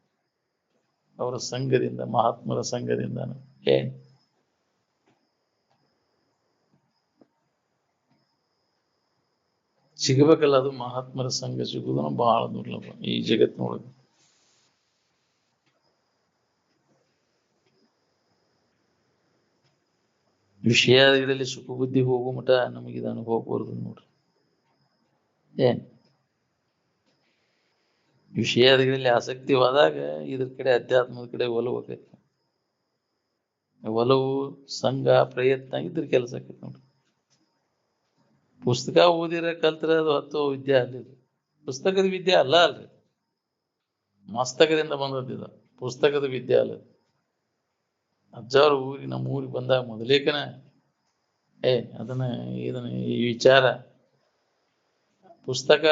Speaker 1: ಅವರ ಸಂಘದಿಂದ, ಮಹಾತ್ಮರ ಸಂಘದಿಂದ. ಏನ್ ಸಿಗಬೇಕಲ್ಲ, ಅದು ಮಹಾತ್ಮರ ಸಂಘ ಸಿಗುವುದನ್ನು ಬಹಳ ದುರ್ಲಭ ಈ ಜಗತ್ತಿನೊಳಗೆ. ವಿಷಯದಲ್ಲಿ ಸುಖ ಬುದ್ಧಿ ಹೋಗೋ ಮಠ ನಮಗಿದ ಅನುಭವ ಬರುದು ನೋಡ್ರಿ. ಏನ್ ವಿಷಯದಲ್ಲಿ ಆಸಕ್ತಿ ಹೋದಾಗ ಇದ್ರ ಕಡೆ ಅಧ್ಯಾತ್ಮದ ಕಡೆ ಒಲವು ಆಕೈತಿ. ಒಲವು ಸಂಘ ಪ್ರಯತ್ನ ಇದ್ರ ಕೆಲಸ ಆಕೈತಿ ನೋಡ್ರಿ. ಪುಸ್ತಕ ಓದಿರ ಕಲ್ತ್ರ ಅದು ಹತ್ತು ವಿದ್ಯೆ ಅಲ್ಲಿದೆ. ಪುಸ್ತಕದ ವಿದ್ಯೆ ಅಲ್ರಿ, ಮಸ್ತಕದಿಂದ ಬಂದದ್ದಿದ ಪುಸ್ತಕದ ವಿದ್ಯೆ ಅಲ್ಲ. ಅಜ್ಜಾರು ನಮ್ಮ ಊರಿಗೆ ಬಂದಾಗ ಮೊದಲೇಕನ ಅದನ್ನ ಈ ವಿಚಾರ ಪುಸ್ತಕ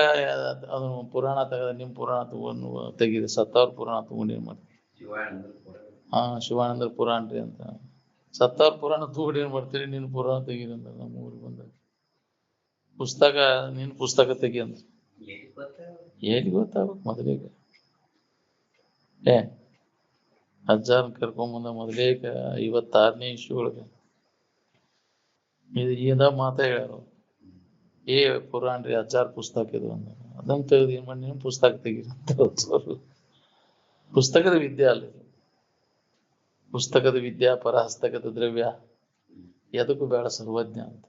Speaker 1: ಅದನ್ನು ಪುರಾಣ ತೆಗೆದ ನಿಮ್ಮ ಪುರಾಣ ತಗೊಂಡು ತೆಗಿದೆ, ಸತ್ತವ್ರ ಪುರಾಣ ತಗೊಂಡು ಏನ್ ಮಾಡ್ತೀವಿ? ಶಿವಾನಂದರ ಪುರಾಣ ರೀ ಅಂತ. ಸತ್ತವ್ರ ಪುರಾಣ ತಗೊಂಡು ಏನ್ ಮಾಡ್ತೀರಿ? ನಿನ್ನ ಪುರಾಣ ತೆಗೀರಿ ಅಂತ ನಮ್ಮ ಊರಿಗೆ ಬಂದಾಗ. ಪುಸ್ತಕ ನಿನ್ನ ಪುಸ್ತಕ ತೆಗಿ ಅಂತ ಎಲ್ಲಿ ಗೊತ್ತಾಗ್ಬೇಕು ಮೊದಲಿಗೆ. ಅಜ್ಜಾರನ್ ಕರ್ಕೊಂಬಂದ ಮೊದಲೇಕ 56ನೇ ಇಸ್ವಿ ಒಳಗೆ ಇದ ಮಾತ ಹೇಳ್ಯಾರ. ಪುರಾಣ ರೀ ಅಜ್ಜಾರ್ ಪುಸ್ತಕ ಇದು ಅಂದ. ಅದನ್ನ ತೆಗೆದು ಏನ್ ಮಾಡಿ ನಿಮ್ ಪುಸ್ತಕ ತೆಗೀರಿ ಅಂತ. ಪುಸ್ತಕದ ವಿದ್ಯೆ ಅಲ್ಲ, ಪುಸ್ತಕದ ವಿದ್ಯಾ ಪರಹಸ್ತಕದ ದ್ರವ್ಯ ಎದಕ್ಕೂ ಬೇಡ ಸರ್ವಜ್ಞ ಅಂತ.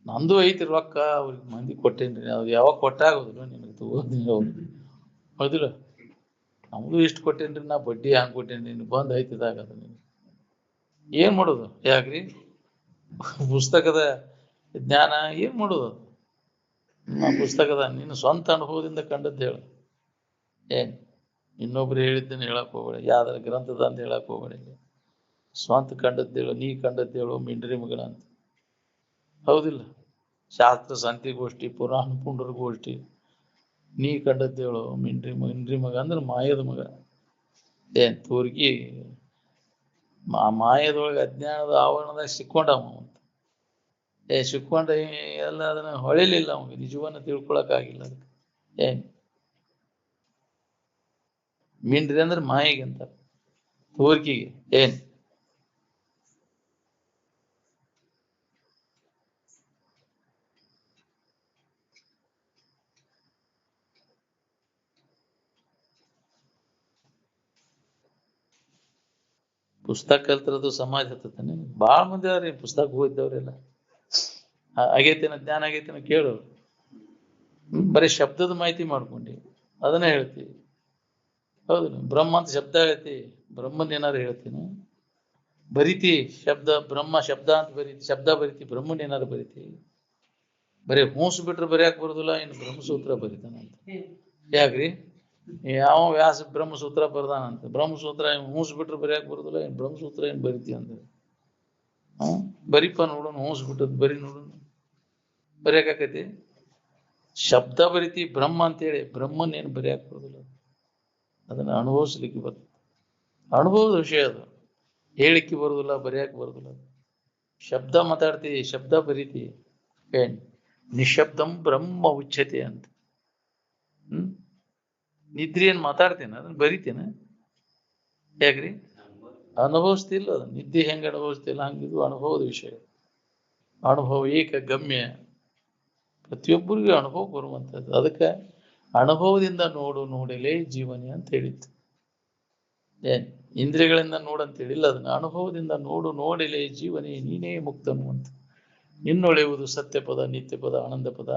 Speaker 1: ನಂದು ಐತಿ ರೊಕ್ಕ ಅವ್ರಿಗೆ ಮಂದಿ ಕೊಟ್ಟೇನ್ರಿ, ಅದು ಯಾವಾಗ ಕೊಟ್ಟಾಗೋದಿಲ್ಲ ನಿನಗೆ ಹೌದಿಲ್ಲ? ನಮ್ದು ಇಷ್ಟು ಕೊಟ್ಟೇನ್ರಿ, ನಾ ಬಡ್ಡಿ ಹಂಗೆ ಕೊಟ್ಟೇನ್ರಿ, ನಿನ್ ಬಂದ್ ಐತಿದಾಗ ಅದು ನೀನು ಏನ್ ಮಾಡೋದು? ಯಾಕ್ರಿ ಪುಸ್ತಕದ ಜ್ಞಾನ ಏನ್ ಮಾಡೋದು? ನಾ ಪುಸ್ತಕದ ನಿನ್ನ ಸ್ವಂತ ಅನುಭವದಿಂದ ಕಂಡದ್ದು ಹೇಳು. ಇನ್ನೊಬ್ರು ಹೇಳಿದ್ದನ್ನು ಹೇಳಕ್ ಹೋಗ್ಬೇಡ, ಯಾವ್ದಾರ ಗ್ರಂಥದ ಅಂತ ಹೇಳಕ್ ಹೋಗ್ಬೇಡ. ಸ್ವಂತ ಕಂಡದ್ದೇಳು, ನೀ ಕಂಡದ್ದೇಳು ಮಿಂಡ್ರಿ ಮಗಳ ಅಂತ. ಹೌದಿಲ್ಲ? ಶಾಸ್ತ್ರ ಸಂತಿಗೋಷ್ಠಿ, ಪುರಾಣ ಪುಂಡರ ಗೋಷ್ಠಿ, ನೀ ಕಂಡದ್ದೇಳು ಮಿಂಡ್ರಿ ಮಗ ಅಂದ್ರೆ ಮಾಯದ ಮಗ. ತೋರ್ಗಿ ಮಾಯದೊಳಗೆ ಅಜ್ಞಾನದ ಆವರಣದಾಗ ಸಿಕ್ಕೊಂಡವ ಅಂತ. ಸಿಕ್ಕೊಂಡ ಎಲ್ಲ ಅದನ್ನ ಹೊಳಿಲಿಲ್ಲ ಅವಂಗೆ, ನಿಜವನ್ನ ತಿಳ್ಕೊಳಕ್ಕಾಗಿಲ್ಲ. ಅದಕ್ಕೆ ಮಿಂಡ್ರಿ ಅಂದ್ರೆ ಮಾಯಿಗೆ ಅಂತ, ತೋರ್ಕಿಗೆ. ಪುಸ್ತಕ ಕಲ್ತಿರೋದು ಸಮಾಜ ಹತ್ತಾನೆ. ಭಾಳ ಮಂದಿ ಅವ್ರಿ ಪುಸ್ತಕ ಓದಿದವ್ರೆಲ್ಲ. ಆಗೈತೇನ ಜ್ಞಾನ ಆಗೈತೇನ ಕೇಳು, ಬರೀ ಶಬ್ದದ ಮಾಹಿತಿ ಮಾಡ್ಕೊಂಡಿ ಅದನ್ನ ಹೇಳ್ತೀವಿ. ಹೌದು, ಬ್ರಹ್ಮ ಅಂತ ಶಬ್ದ ಹೇಳ್ತಿ, ಬ್ರಹ್ಮನ್ ಏನಾರು ಹೇಳ್ತೀನಿ ಬರಿತಿ. ಶಬ್ದ ಬ್ರಹ್ಮ ಶಬ್ದ ಅಂತ ಬರೀತಿ, ಶಬ್ದ ಬರಿತಿ, ಬ್ರಹ್ಮನ್ ಏನಾರು ಬರಿತಿ. ಬರೀ ಹೂಸ್ ಬಿಟ್ರೆ ಬರೆಯಾಕ ಬರುದಿಲ್ಲ, ಇನ್ನು ಬ್ರಹ್ಮಸೂತ್ರ ಬರಿತಾನ ಅಂತ. ಯಾಕ್ರಿ? ಯಾವ ವ್ಯಾಸ ಬ್ರಹ್ಮಸೂತ್ರ ಬರ್ದಾನಂತ, ಬ್ರಹ್ಮಸೂತ್ರ ಹೂಸ್ ಬಿಟ್ರೆ ಬರೆಯಾಕ ಬರುದಿಲ್ಲ, ಏನ್ ಬ್ರಹ್ಮಸೂತ್ರ ಏನ್ ಬರಿತಿ ಅಂದ್ರೆ ಬರಿಪ ನೋಡೋಣ. ಹೂಸ್ ಬಿಟ್ಟದ್ ಬರಿ ನೋಡೋಣ, ಬರೆಯಾಕೈತಿ. ಶಬ್ದ ಬರಿತಿ ಬ್ರಹ್ಮ ಅಂತೇಳಿ, ಬ್ರಹ್ಮನ್ ಏನ್ ಬರೆಯಾಕ ಬರುದಿಲ್ಲ, ಅದನ್ನ ಅನುಭವಿಸ್ಲಿಕ್ಕೆ ಬರ್ತದೆ. ಅನುಭವದ ವಿಷಯ ಅದು, ಹೇಳಿಕ್ಕೆ ಬರುದಿಲ್ಲ, ಬರೆಯಾಕ ಬರುದಿಲ್ಲ. ಶಬ್ದ ಮಾತಾಡ್ತಿ, ಶಬ್ದ ಬರಿತಿ. ನಿಶಬ್ದಂ ಬ್ರಹ್ಮ ಉಚ್ಯತೆ ಅಂತ. ನಿದ್ರಿ ಏನ್ ಮಾತಾಡ್ತೇನೆ, ಅದನ್ನ ಬರಿತೇನೆ. ಯಾಕ್ರಿ? ಅನುಭವಿಸ್ತಿಲ್ಲ. ಅದ ನಿದ್ದೆ ಹೆಂಗ ಅನುಭವಿಸ್ತಿಲ್ಲ ಹಂಗಿದು ಅನುಭವದ ವಿಷಯ. ಅನುಭವ ಏಕ ಗಮ್ಯ. ಪ್ರತಿಯೊಬ್ಬರಿಗೂ ಅನುಭವ ಬರುವಂಥದ್ದು. ಅದಕ್ಕೆ ಅನುಭವದಿಂದ ನೋಡು ನೋಡಿಲೇ ಜೀವನಿ ಅಂತ ಹೇಳಿತ್ತು. ಏನ್ ಇಂದ್ರಿಯಗಳಿಂದ ನೋಡಂತ ಹೇಳಿಲ್ಲ, ಅದನ್ನ ಅನುಭವದಿಂದ ನೋಡು ನೋಡಿಲೇ ಜೀವನಿ ನೀನೇ ಮುಕ್ತನು ಅಂತ. ಇನ್ನೊಳೆಯುವುದು ಸತ್ಯ ಪದ, ನಿತ್ಯ ಪದ, ಆನಂದ ಪದ.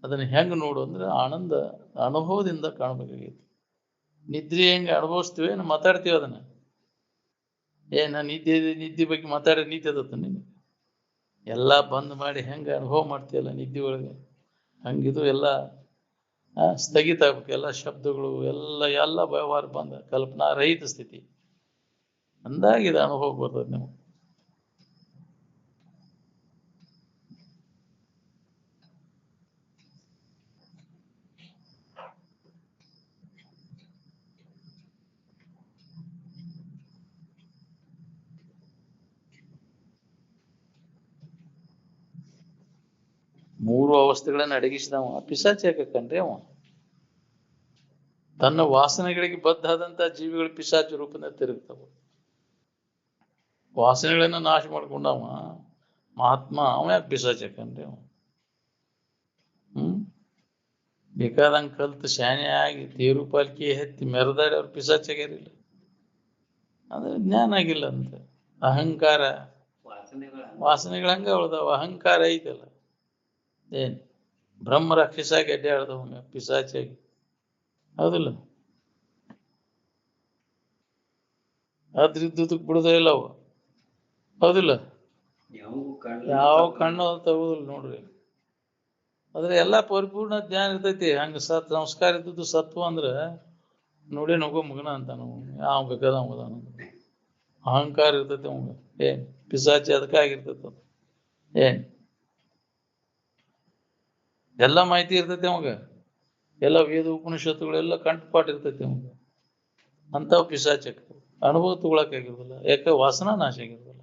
Speaker 1: ಅದನ್ನ ಹೆಂಗ್ ನೋಡು ಅಂದ್ರೆ ಆನಂದ ಅನುಭವದಿಂದ ಕಾಣಬೇಕಾಗೈತಿ. ನಿದ್ರೆ ಹೆಂಗೆ ಅನುಭವಿಸ್ತೀವಿ ಮಾತಾಡ್ತೀವಿ ಅದನ್ನ. ನಾ ನಿದ್ದೆ ಬಗ್ಗೆ ಮಾತಾಡಿ ನಿದ್ದೆ ಅದತ್ತ ನೀನು ಎಲ್ಲ ಬಂದ್ ಮಾಡಿ ಹೆಂಗೆ ಅನುಭವ ಮಾಡ್ತೀಯಲ್ಲ ನಿದ್ದೆ ಒಳಗೆ, ಹಂಗಿದು ಎಲ್ಲ ಸ್ಥಗಿತ ಆಗ್ಬೇಕು. ಎಲ್ಲ ಶಬ್ದಗಳು ಎಲ್ಲ ವ್ಯವಹಾರ ಬಂದ ಕಲ್ಪನಾ ರಹಿತ ಸ್ಥಿತಿ ಅಂದಾಗ ಇದು ಅನುಭವ ಬರ್ತದೆ ನೀವು. ಮೂರು ಅವಸ್ಥೆಗಳನ್ನ ಅಡಗಿಸಿದವ ಪಿಶಾಚಿ ಹಾಕಂಡ್ರಿ ಅವ. ತನ್ನ ವಾಸನೆಗಳಿಗೆ ಬದ್ಧಾದಂತ ಜೀವಿಗಳು ಪಿಶಾಚಿ ರೂಪದಿಂದ ತಿರುಗ್ತಾವ. ವಾಸನೆಗಳನ್ನ ನಾಶ ಮಾಡ್ಕೊಂಡವ ಮಹಾತ್ಮ, ಅವ ಯಾಕೆ ಪಿಶಾಚಿ ಹಾಕಂಡ್ರಿ ಅವ? ಬೇಕಾದಂಗೆ ಕಲ್ತು ಶಾನೆ ಆಗಿ ತೇರು ಪಾಲ್ಕಿ ಹತ್ತಿ ಮೆರೆದಾಡಿ ಅವ್ರು ಪಿಶಾಚಿ ಆಗ್ಯಾರಿಲ್ಲ. ಅಂದ್ರೆ ಜ್ಞಾನ ಆಗಿಲ್ಲ ಅಂತ. ಅಹಂಕಾರ ವಾಸನೆಗಳ ಹಂಗ ಉಳ್ದಾವ, ಅಹಂಕಾರ ಐತಲ್ಲ. ಏನ್ ಬ್ರಹ್ಮ ರಾಕ್ಷಸಾಗಿ ಅಡ್ಡಾಡ್ದವಂಗ ಪಿಶಾಚಿಯಾಗಿ, ಹೌದಿಲ್ಲ? ಅದ್ರಿದ್ದಕ್ಕೆ ಬಿಡುದ ಇಲ್ಲ ಅವು, ಹೌದಿಲ್ಲ? ಯಾವ ಕಣ್ಣು ತಗೋದಿಲ್ಲ ನೋಡ್ರಿ. ಆದ್ರೆ ಎಲ್ಲಾ ಪರಿಪೂರ್ಣ ಜ್ಞಾನ ಇರ್ತೈತಿ. ಹಂಗ ಸಂಸ್ಕಾರ ಇದ್ದದ್ದು ಸತ್ವ ಅಂದ್ರ ನೋಡಿ ನಗೋ ಮಗನ ಅಂತ ನಾವು ಯಾವ ಬೇಕಾದ ಅಹಂಕಾರ ಇರ್ತೈತಿ ಅವಂಗ. ಏನ್ ಪಿಶಾಚಿ ಅದಕ್ಕೆ ಆಗಿರ್ತೈತಿ. ಏನ್ ಎಲ್ಲ ಮಾಹಿತಿ ಇರ್ತೈತಿ ಅವಾಗ, ಎಲ್ಲ ವೇದ ಉಪನಿಷತ್ತುಗಳೆಲ್ಲ ಕಂಠಪಾಠ ಇರ್ತೈತಿ ಅವಾಗ. ಅಂಥವು ಪಿಶಾಚಿ ಆಗ್ತವೆ. ಅನುಭವ ತಗೊಳಕ್ ಆಗಿರೋದಿಲ್ಲ, ಯಾಕೆ ವಾಸನಾ ನಾಶ ಆಗಿರೋದಿಲ್ಲ.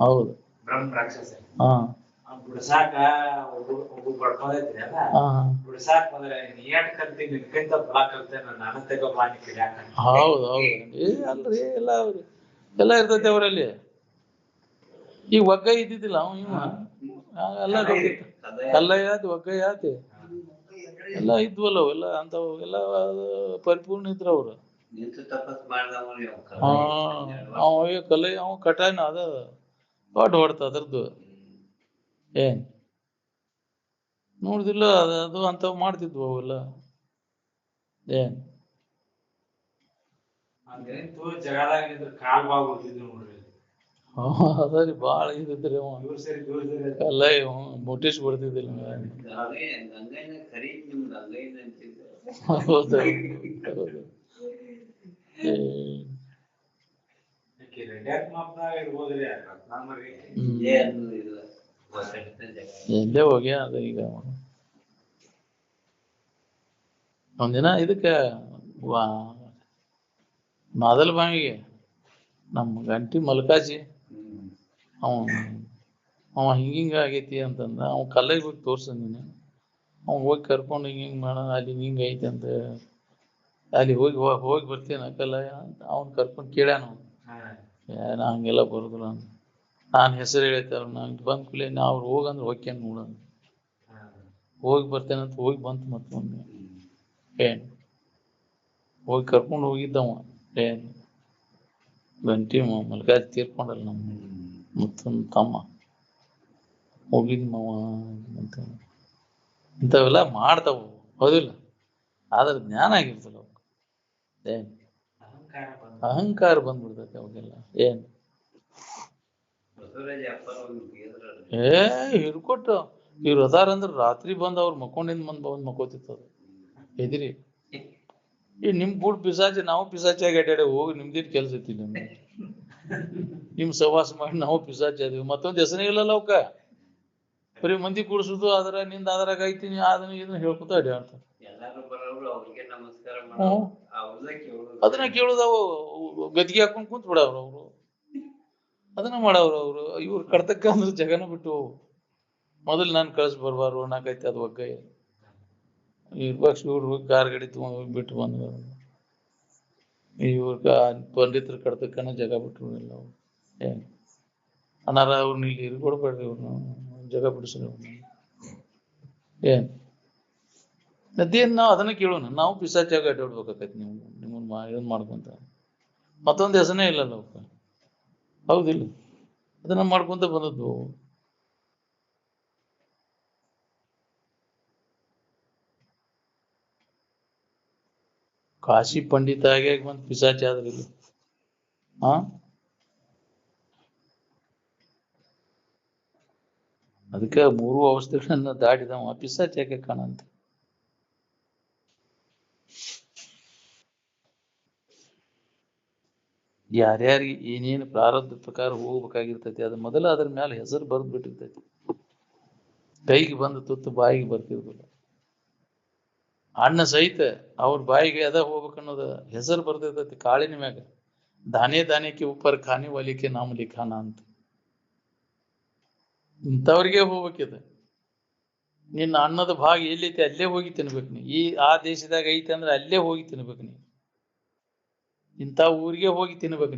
Speaker 1: ಹೌದು
Speaker 2: ಬಿಡ್ಸಾಕ ಒಬ್ಬ ಬಡ್ಕೊಂಡೈತ್ರಿ ಅದ ಬಿಡ್ಸಾಕ್ ಬಂದ್ರೆ ನೀಟ್ ಕಲ್ತಿ ನಿನ್ಕಂತ ಬಲಾ ಕಲ್ತೆ ನಾನು ತೆಗೋ ಮಾಡಿ ಕಿಡ್ಯಾಕ.
Speaker 1: ಹೌದು ಹೌದು ಅಲ್ರಿ, ಎಲ್ಲ ಇರ್ತೈತಿ ಅವರಲ್ಲಿ. ಈ ಒಗ್ಗ ಇದ್ದಿದ್ದಿಲ್ಲ ಅವ ಇವ ಎಲ್ಲ ಕಲ್ಲಯ್ಯ ಆತಿ ಒಗ್ಗಯ್ಯ ಆತಿ ಎಲ್ಲ ಇದ್ವಲ್ಲ ಅವೆಲ್ಲ ಅಂತವು ಎಲ್ಲ ಪರಿಪೂರ್ಣ ಇದ್ರ ಅವ್ರು. ಅವ ಕಲ್ಲಯ್ಯ ಅವ ಕಟಾನ ಅದ ದೊಡ್ಡ ಹೊಡ್ತ ಅದ್ರದ್ದು. ಏನ್ ನೋಡುದಿಲ್ಲ ಅದು ಅಂತವ್ ಮಾಡ್ತಿದ್ವು ಅವೆಲ್ಲ. ಏನ್ ಅದರಿ ಬಾಳ ಇದ್ರಿ ಅಲ್ಲ ಮೋಟಿಸ್ ಬಿಡ್ತಿದ್ದಿಲ್ಲ. ಹೌದು ಎಲ್ಲೇ ಹೋಗ್ಯ ಅದ. ಈಗ ಒಂದಿನ ಇದಕ್ಕ ಮಾದಲ್ ಬಾವಿಗೆ ನಮ್ಮ ಗಂಟಿ ಮಲ್ಕಾಜಿ ಅವ ಹಿಂಗಿಂಗ ಆಗೈತಿ ಅಂತಂದ. ಅವ ಕಲ್ಲಗೆ ಹೋಗಿ ತೋರ್ಸಂದಿನಿ. ಅವ್ ಹೋಗಿ ಕರ್ಕೊಂಡು ಹಿಂಗಿಂಗ್ ಮಾಡ ಅಲ್ಲಿ ಹಿಂಗ ಐತಿ ಅಂತ ಅಲ್ಲಿ ಹೋಗಿ ಬರ್ತೀನ ಕಲ್ಲಯ್ಯ ಅಂತ ಅವ್ನ್ ಕರ್ಕೊಂಡು ಕೇಳ್ಯಾನ. ನಾ ಹಂಗೆಲ್ಲ ಬರುದಿಲ್ಲ ಅಂತ ನಾನು ಹೆಸರು ಹೇಳ್ತಾರ. ನಂಗೆ ಬಂದ್ ಕೂಲೆ ಅವ್ರು ಹೋಗಂದ್ರೆ ಹೋಗ್ಯಾನ ನೋಡಂತ ಹೋಗಿ ಬರ್ತೇನಂತ ಹೋಗಿ ಬಂತು. ಮತ್ತೊಮ್ಮೆ ಏನ್ ಹೋಗಿ ಕರ್ಕೊಂಡು ಹೋಗಿದ್ದವ. ಏನ್ ಗಂಟಿ ಮಲ್ಕಾಜಿ ತೀರ್ಕೊಂಡಲ್ಲ ನಮ್ಮ ಮತ್ತೊಂದು ತಮ್ಮ ಹೋಗಿದ್ ಮಾವ ಅಂತ. ಇಂಥವೆಲ್ಲ ಮಾಡ್ತಾವು, ಹೌದಿಲ್ಲ? ಆದ್ರೆ ಜ್ಞಾನ ಆಗಿರ್ತಲ್ಲ ಅವ. ಏನ್ ಅಹಂಕಾರ ಬಂದ್ಬಿಡ್ತೈತೆ ಅವಾಗೆಲ್ಲ. ಏನ್ ಹಿಡ್ಕೊಟ್ಟು ಇವ್ರು ಅದಾರಂದ್ರ ರಾತ್ರಿ ಬಂದ್ ಅವ್ರು ಮಕ್ಕೊಂಡಿಂದ ಬಂದ್ ಮಕ್ಕೋತಿತ್ತದ ಎದಿರಿ. ಈ ನಿಮ್ ಬೂಡ್ ಪಿಸಾಚಿ, ನಾವು ಪಿಸಾಚಿಯಾಗಿ ಅಡ್ಯಾಡೆ ಹೋಗಿ ನಿಮ್ದಿಟ್ ಕೆಲ್ಸ ಐತಿ ನಿಮ್ಗೆ. ನಿಮ್ ಸವಾಸ ಮಾಡಿ ನಾವು ಪಿಸಾಚಿ ಅದೀವಿ. ಮತ್ತೊಂದ್ ಹೆಸರೇ ಇಲ್ಲಲ್ಲ ಅವಕ್ಕ. ಬರೀ ಮಂದಿ ಕೂಡ್ಸುದು ಅದ್ರ ನಿಂದ ಅದ್ರಾಗ ಐತಿ ಅದನ್ನ ಇದನ್ನ ಹೇಳ್ಕೊತ ಅಡ್ಯಾಡ್ತಾರ. ಅದನ್ನ ಕೇಳುದ ಅವು ಗದ್ಗೆ ಹಾಕೊಂಡ್ ಕುಂತ್ ಬಿಡವ್ರು ಅವ್ರು. ಅದನ್ನ ಮಾಡವ್ರು ಅವ್ರು. ಇವ್ರು ಕಡ್ತಕ್ಕ ಅಂದ್ರೆ ಜಗನ ಬಿಟ್ಟು ಮೊದಲು ನಾನು ಕಳ್ಸಿ ಬರ್ಬಾರು ನಾಕೈತಿ ಅದು ಒಗ್ಗ ಇರ್ಬಾಕ್. ಇವ್ರು ಹೋಗಿ ಕಾರ್ ಗಾಡಿ ತಗೊಂಡ್ ಹೋಗಿ ಬಿಟ್ಟು ಬಂದ ಇವ್ರ ಪಂಡಿತರ ಕಡ್ತಕ್ಕನ ಜಾಗ ಬಿಟ್ರು ಇಲ್ಲ ಅವ್ರು. ಏನ್ ಅನಾರ ಅವ್ರನ್ನ ಇಲ್ಲಿ ಇರ್ಕೊಡ್ಬೇಡ್ರಿ, ಅವ್ರನ್ನ ಜಾಗ ಬಿಡಿಸ್ರಿ ಅವ್ರನ್ನ. ಏನ್ ಅದೇನ್ ನಾವು ಅದನ್ನ ಕೇಳೋಣ, ನಾವು ಪಿಸಾಚಾಗ ಅಡ್ಡಾಡ್ಬೇಕಾಕೈತಿ. ನೀವು ನಿಮ್ಮನ್ನ ಇದನ್ ಮಾಡ್ಕೊಂತ ಮತ್ತೊಂದು ಹೆಸನೇ ಇಲ್ಲಲ್ಲ ಅವಕ್ಕ, ಹೌದಿಲ್ಲ? ಅದನ್ನ ಮಾಡ್ಕೊಂತ ಬಂದದ್ದು. ಕಾಶಿ ಪಂಡಿತ ಆಗಿ ಬಂದ್ ಪಿಸಾಚಿ ಆದ್ರಿ ಇಲ್ಲಿ. ಹಾ, ಅದಕ್ಕೆ ಮೂರು ಅವಸ್ಥೆಗಳನ್ನ ದಾಟಿದವ ಪಿಸಾಚಿ ಯಾಕೆ ಕಾಣಂತ. ಯಾರ್ಯಾರಿಗೆ ಏನೇನು ಪ್ರಾರಬ್ಧ ಪ್ರಕಾರ ಹೋಗ್ಬೇಕಾಗಿರ್ತೈತಿ ಅದು ಮೊದಲ ಅದ್ರ ಮೇಲೆ ಹೆಸರು ಬರ್ದ್ ಬಿಟ್ಟಿರ್ತೈತಿ. ಕೈಗೆ ಬಂದ ತುತ್ತು ಬಾಯಿಗೆ ಬರ್ತಿರ್ಲಿಲ್ಲ. ಅಣ್ಣ ಸಹಿತ ಅವ್ರ ಬಾಯಿಗೆ ಅದ ಹೋಗ್ಬೇಕನ್ನೋದ ಹೆಸರು ಬರ್ದಿರ್ತೈತಿ ಕಾಳಿನ ಮ್ಯಾಗ. ದಾನೆ ದಾನೆಕ್ಕೆ ಉಪ್ಪರ್ ಖಾನಿ ಒಲಿಕೆ ನಾಮ ಲಿಖಾನ ಅಂತ. ಇಂಥವ್ರಿಗೆ ಹೋಗ್ಬೇಕಿದೆ. ನಿನ್ನ ಅನ್ನದ ಭಾಗ ಎಲ್ಲೈತಿ ಅಲ್ಲೇ ಹೋಗಿ ತಿನ್ಬೇಕು ನೀ. ಆ ದೇಶದಾಗ ಐತಿ ಅಂದ್ರೆ ಅಲ್ಲೇ ಹೋಗಿ ತಿನ್ಬೇಕು ನೀ. ಇಂಥ ಊರಿಗೆ ಹೋಗಿ ತಿನ್ಬೇಕು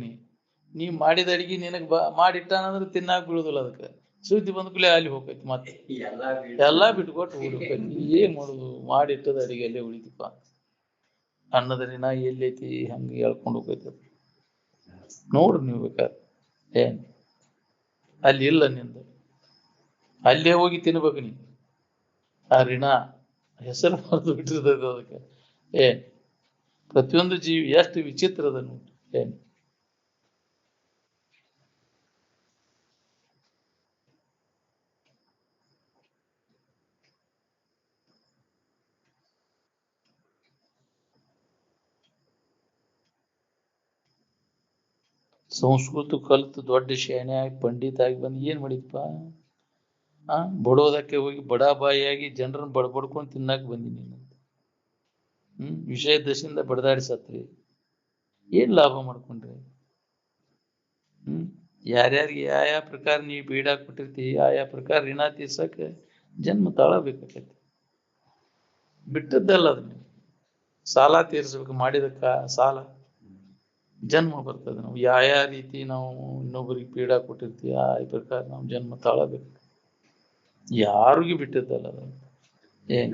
Speaker 1: ನೀ ಮಾಡಿದ ಅಡಿಗೆ ನಿನಗ್ ಮಾಡಿಟ್ಟಾನಂದ್ರೆ ತಿನ್ನಾಕ ಬೀಳುದಿಲ್ಲ. ಅದಕ್ಕೆ ಸುದ್ದಿ ಬಂದ ಕೂಡಲೇ ಅಲ್ಲಿ ಹೋಗ್ತೈತಿ. ಮತ್ತೆ ಎಲ್ಲಾ ಬಿಟ್ಕೊಟ್ಟು ಹೋಗ್ಬೇಕೈತಿ. ಏನ್ ಮಾಡುದು, ಮಾಡಿಟ್ಟದ ಅಡಿಗೆ ಅಲ್ಲೇ ಉಳಿತಿಪ್ಪ. ಅನ್ನದ ದಿನ ಎಲ್ಲೈತಿ ಹಂಗೆ ಹೇಳ್ಕೊಂಡು ಹೋಗ್ತೈತಿ. ನೋಡ್ರಿ ನೀವು ಬೇಕಾದ್ರೆ. ಏನ್ ಅಲ್ಲಿ ಇಲ್ಲ ನಿಂದು, ಅಲ್ಲೇ ಹೋಗಿ ತಿನ್ಬೇಕು ನೀ. ಆ ಋಣ ಹೆಸರು ಬರೆದು ಬಿಟ್ಟಿರ್ತೈತೆ ಅದಕ್ಕೆ. ಏನ್ ಪ್ರತಿಯೊಂದು ಜೀವಿ ಎಷ್ಟು ವಿಚಿತ್ರ ಅದ ನೋಡಿ. ಏನ್ ಸಂಸ್ಕೃತ ಕಲಿತು ದೊಡ್ಡ ಶಾಣೆ ಆಗಿ ಪಂಡಿತ ಆಗಿ ಬಂದು ಏನ್ ಮಾಡಿದಪ್ಪ? ಬಡೋದಕ್ಕೆ ಹೋಗಿ ಬಡಾಬಾಯಿಯಾಗಿ ಜನರನ್ನ ಬಡ್ಬಡ್ಕೊಂಡು ತಿನ್ನಾಕ ಬಂದಿನಿ. ವಿಷಯ ದಶೆಯಿಂದ ಬಡದಾಡಿ ಸತ್ರಿ. ಏನ್ ಲಾಭ ಮಾಡ್ಕೊಂಡ್ರಿ? ಯಾರ್ಯಾರಿಗೆ ಯಾವ ಪ್ರಕಾರ ನೀವು ಬೀಡಾಕ್ ಕೊಟ್ಟಿರ್ತಿ ಆಯಾ ಪ್ರಕಾರ ಋಣ ತೀರ್ಸಕ್ ಜನ್ಮ ತಾಳಬೇಕಾಕೈತಿ. ಬಿಟ್ಟದ್ದಲ್ಲ ಅದನ್ನ. ಸಾಲ ತೀರ್ಸ್ಬೇಕು, ಮಾಡಿದಕ್ಕ ಸಾಲ ಜನ್ಮ ಬರ್ತದೆ. ನಾವು ಯಾವ ರೀತಿ ನಾವು ಇನ್ನೊಬ್ಬರಿಗೆ ಪೀಡಾ ಕೊಟ್ಟಿರ್ತೀವಿ ಆ ಪ್ರಕಾರ ನಾವು ಜನ್ಮ ತಾಳಬೇಕು. ಯಾರಿಗೂ ಬಿಟ್ಟಿದ್ದಲ್ಲ ಅದು. ಏನ್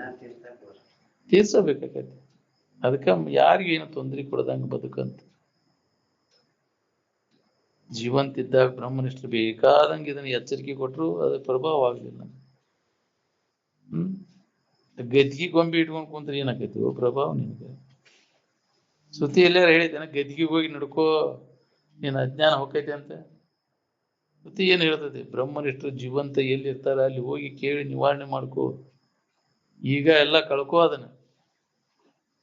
Speaker 1: ತೀರ್ಸಬೇಕಾಕೈತಿ. ಅದಕ್ಕ ಯಾರಿಗೂ ಏನು ತೊಂದರೆ ಕೊಡದಂಗ ಬದುಕಂತ. ಜೀವಂತಿದ್ದಾಗ ಬ್ರಹ್ಮನಿಷ್ಠರು ಬೇಕಾದಂಗೆ ಇದನ್ನ ಎಚ್ಚರಿಕೆ ಕೊಟ್ಟರು ಅದ್ರ ಪ್ರಭಾವ ಆಗ್ಲಿಲ್ಲ. ಗದ್ಗಿ ಗೊಂಬೆ ಇಟ್ಕೊಂಡು ಕುಂತ್ರೆ ಏನಾಕೈತಿ ಪ್ರಭಾವ ನಿನಗೆ? ಶ್ರುತಿ ಎಲ್ಲಾರು ಹೇಳಿದ್ದೇನೆ ಗದ್ಗಿಗೆ ಹೋಗಿ ನಡ್ಕೋ ನೀನ್ ಅಜ್ಞಾನ ಹೋಗ್ತೈತಿ ಅಂತ. ಶ್ರುತಿ ಏನ್ ಹೇಳ್ತೈತಿ? ಬ್ರಹ್ಮನಿಷ್ಠರು ಜೀವಂತ ಎಲ್ಲಿ ಇರ್ತಾರ ಅಲ್ಲಿ ಹೋಗಿ ಕೇಳಿ ನಿವಾರಣೆ ಮಾಡ್ಕೋ. ಈಗ ಎಲ್ಲ ಕಳ್ಕೋ ಅದನ್ನ.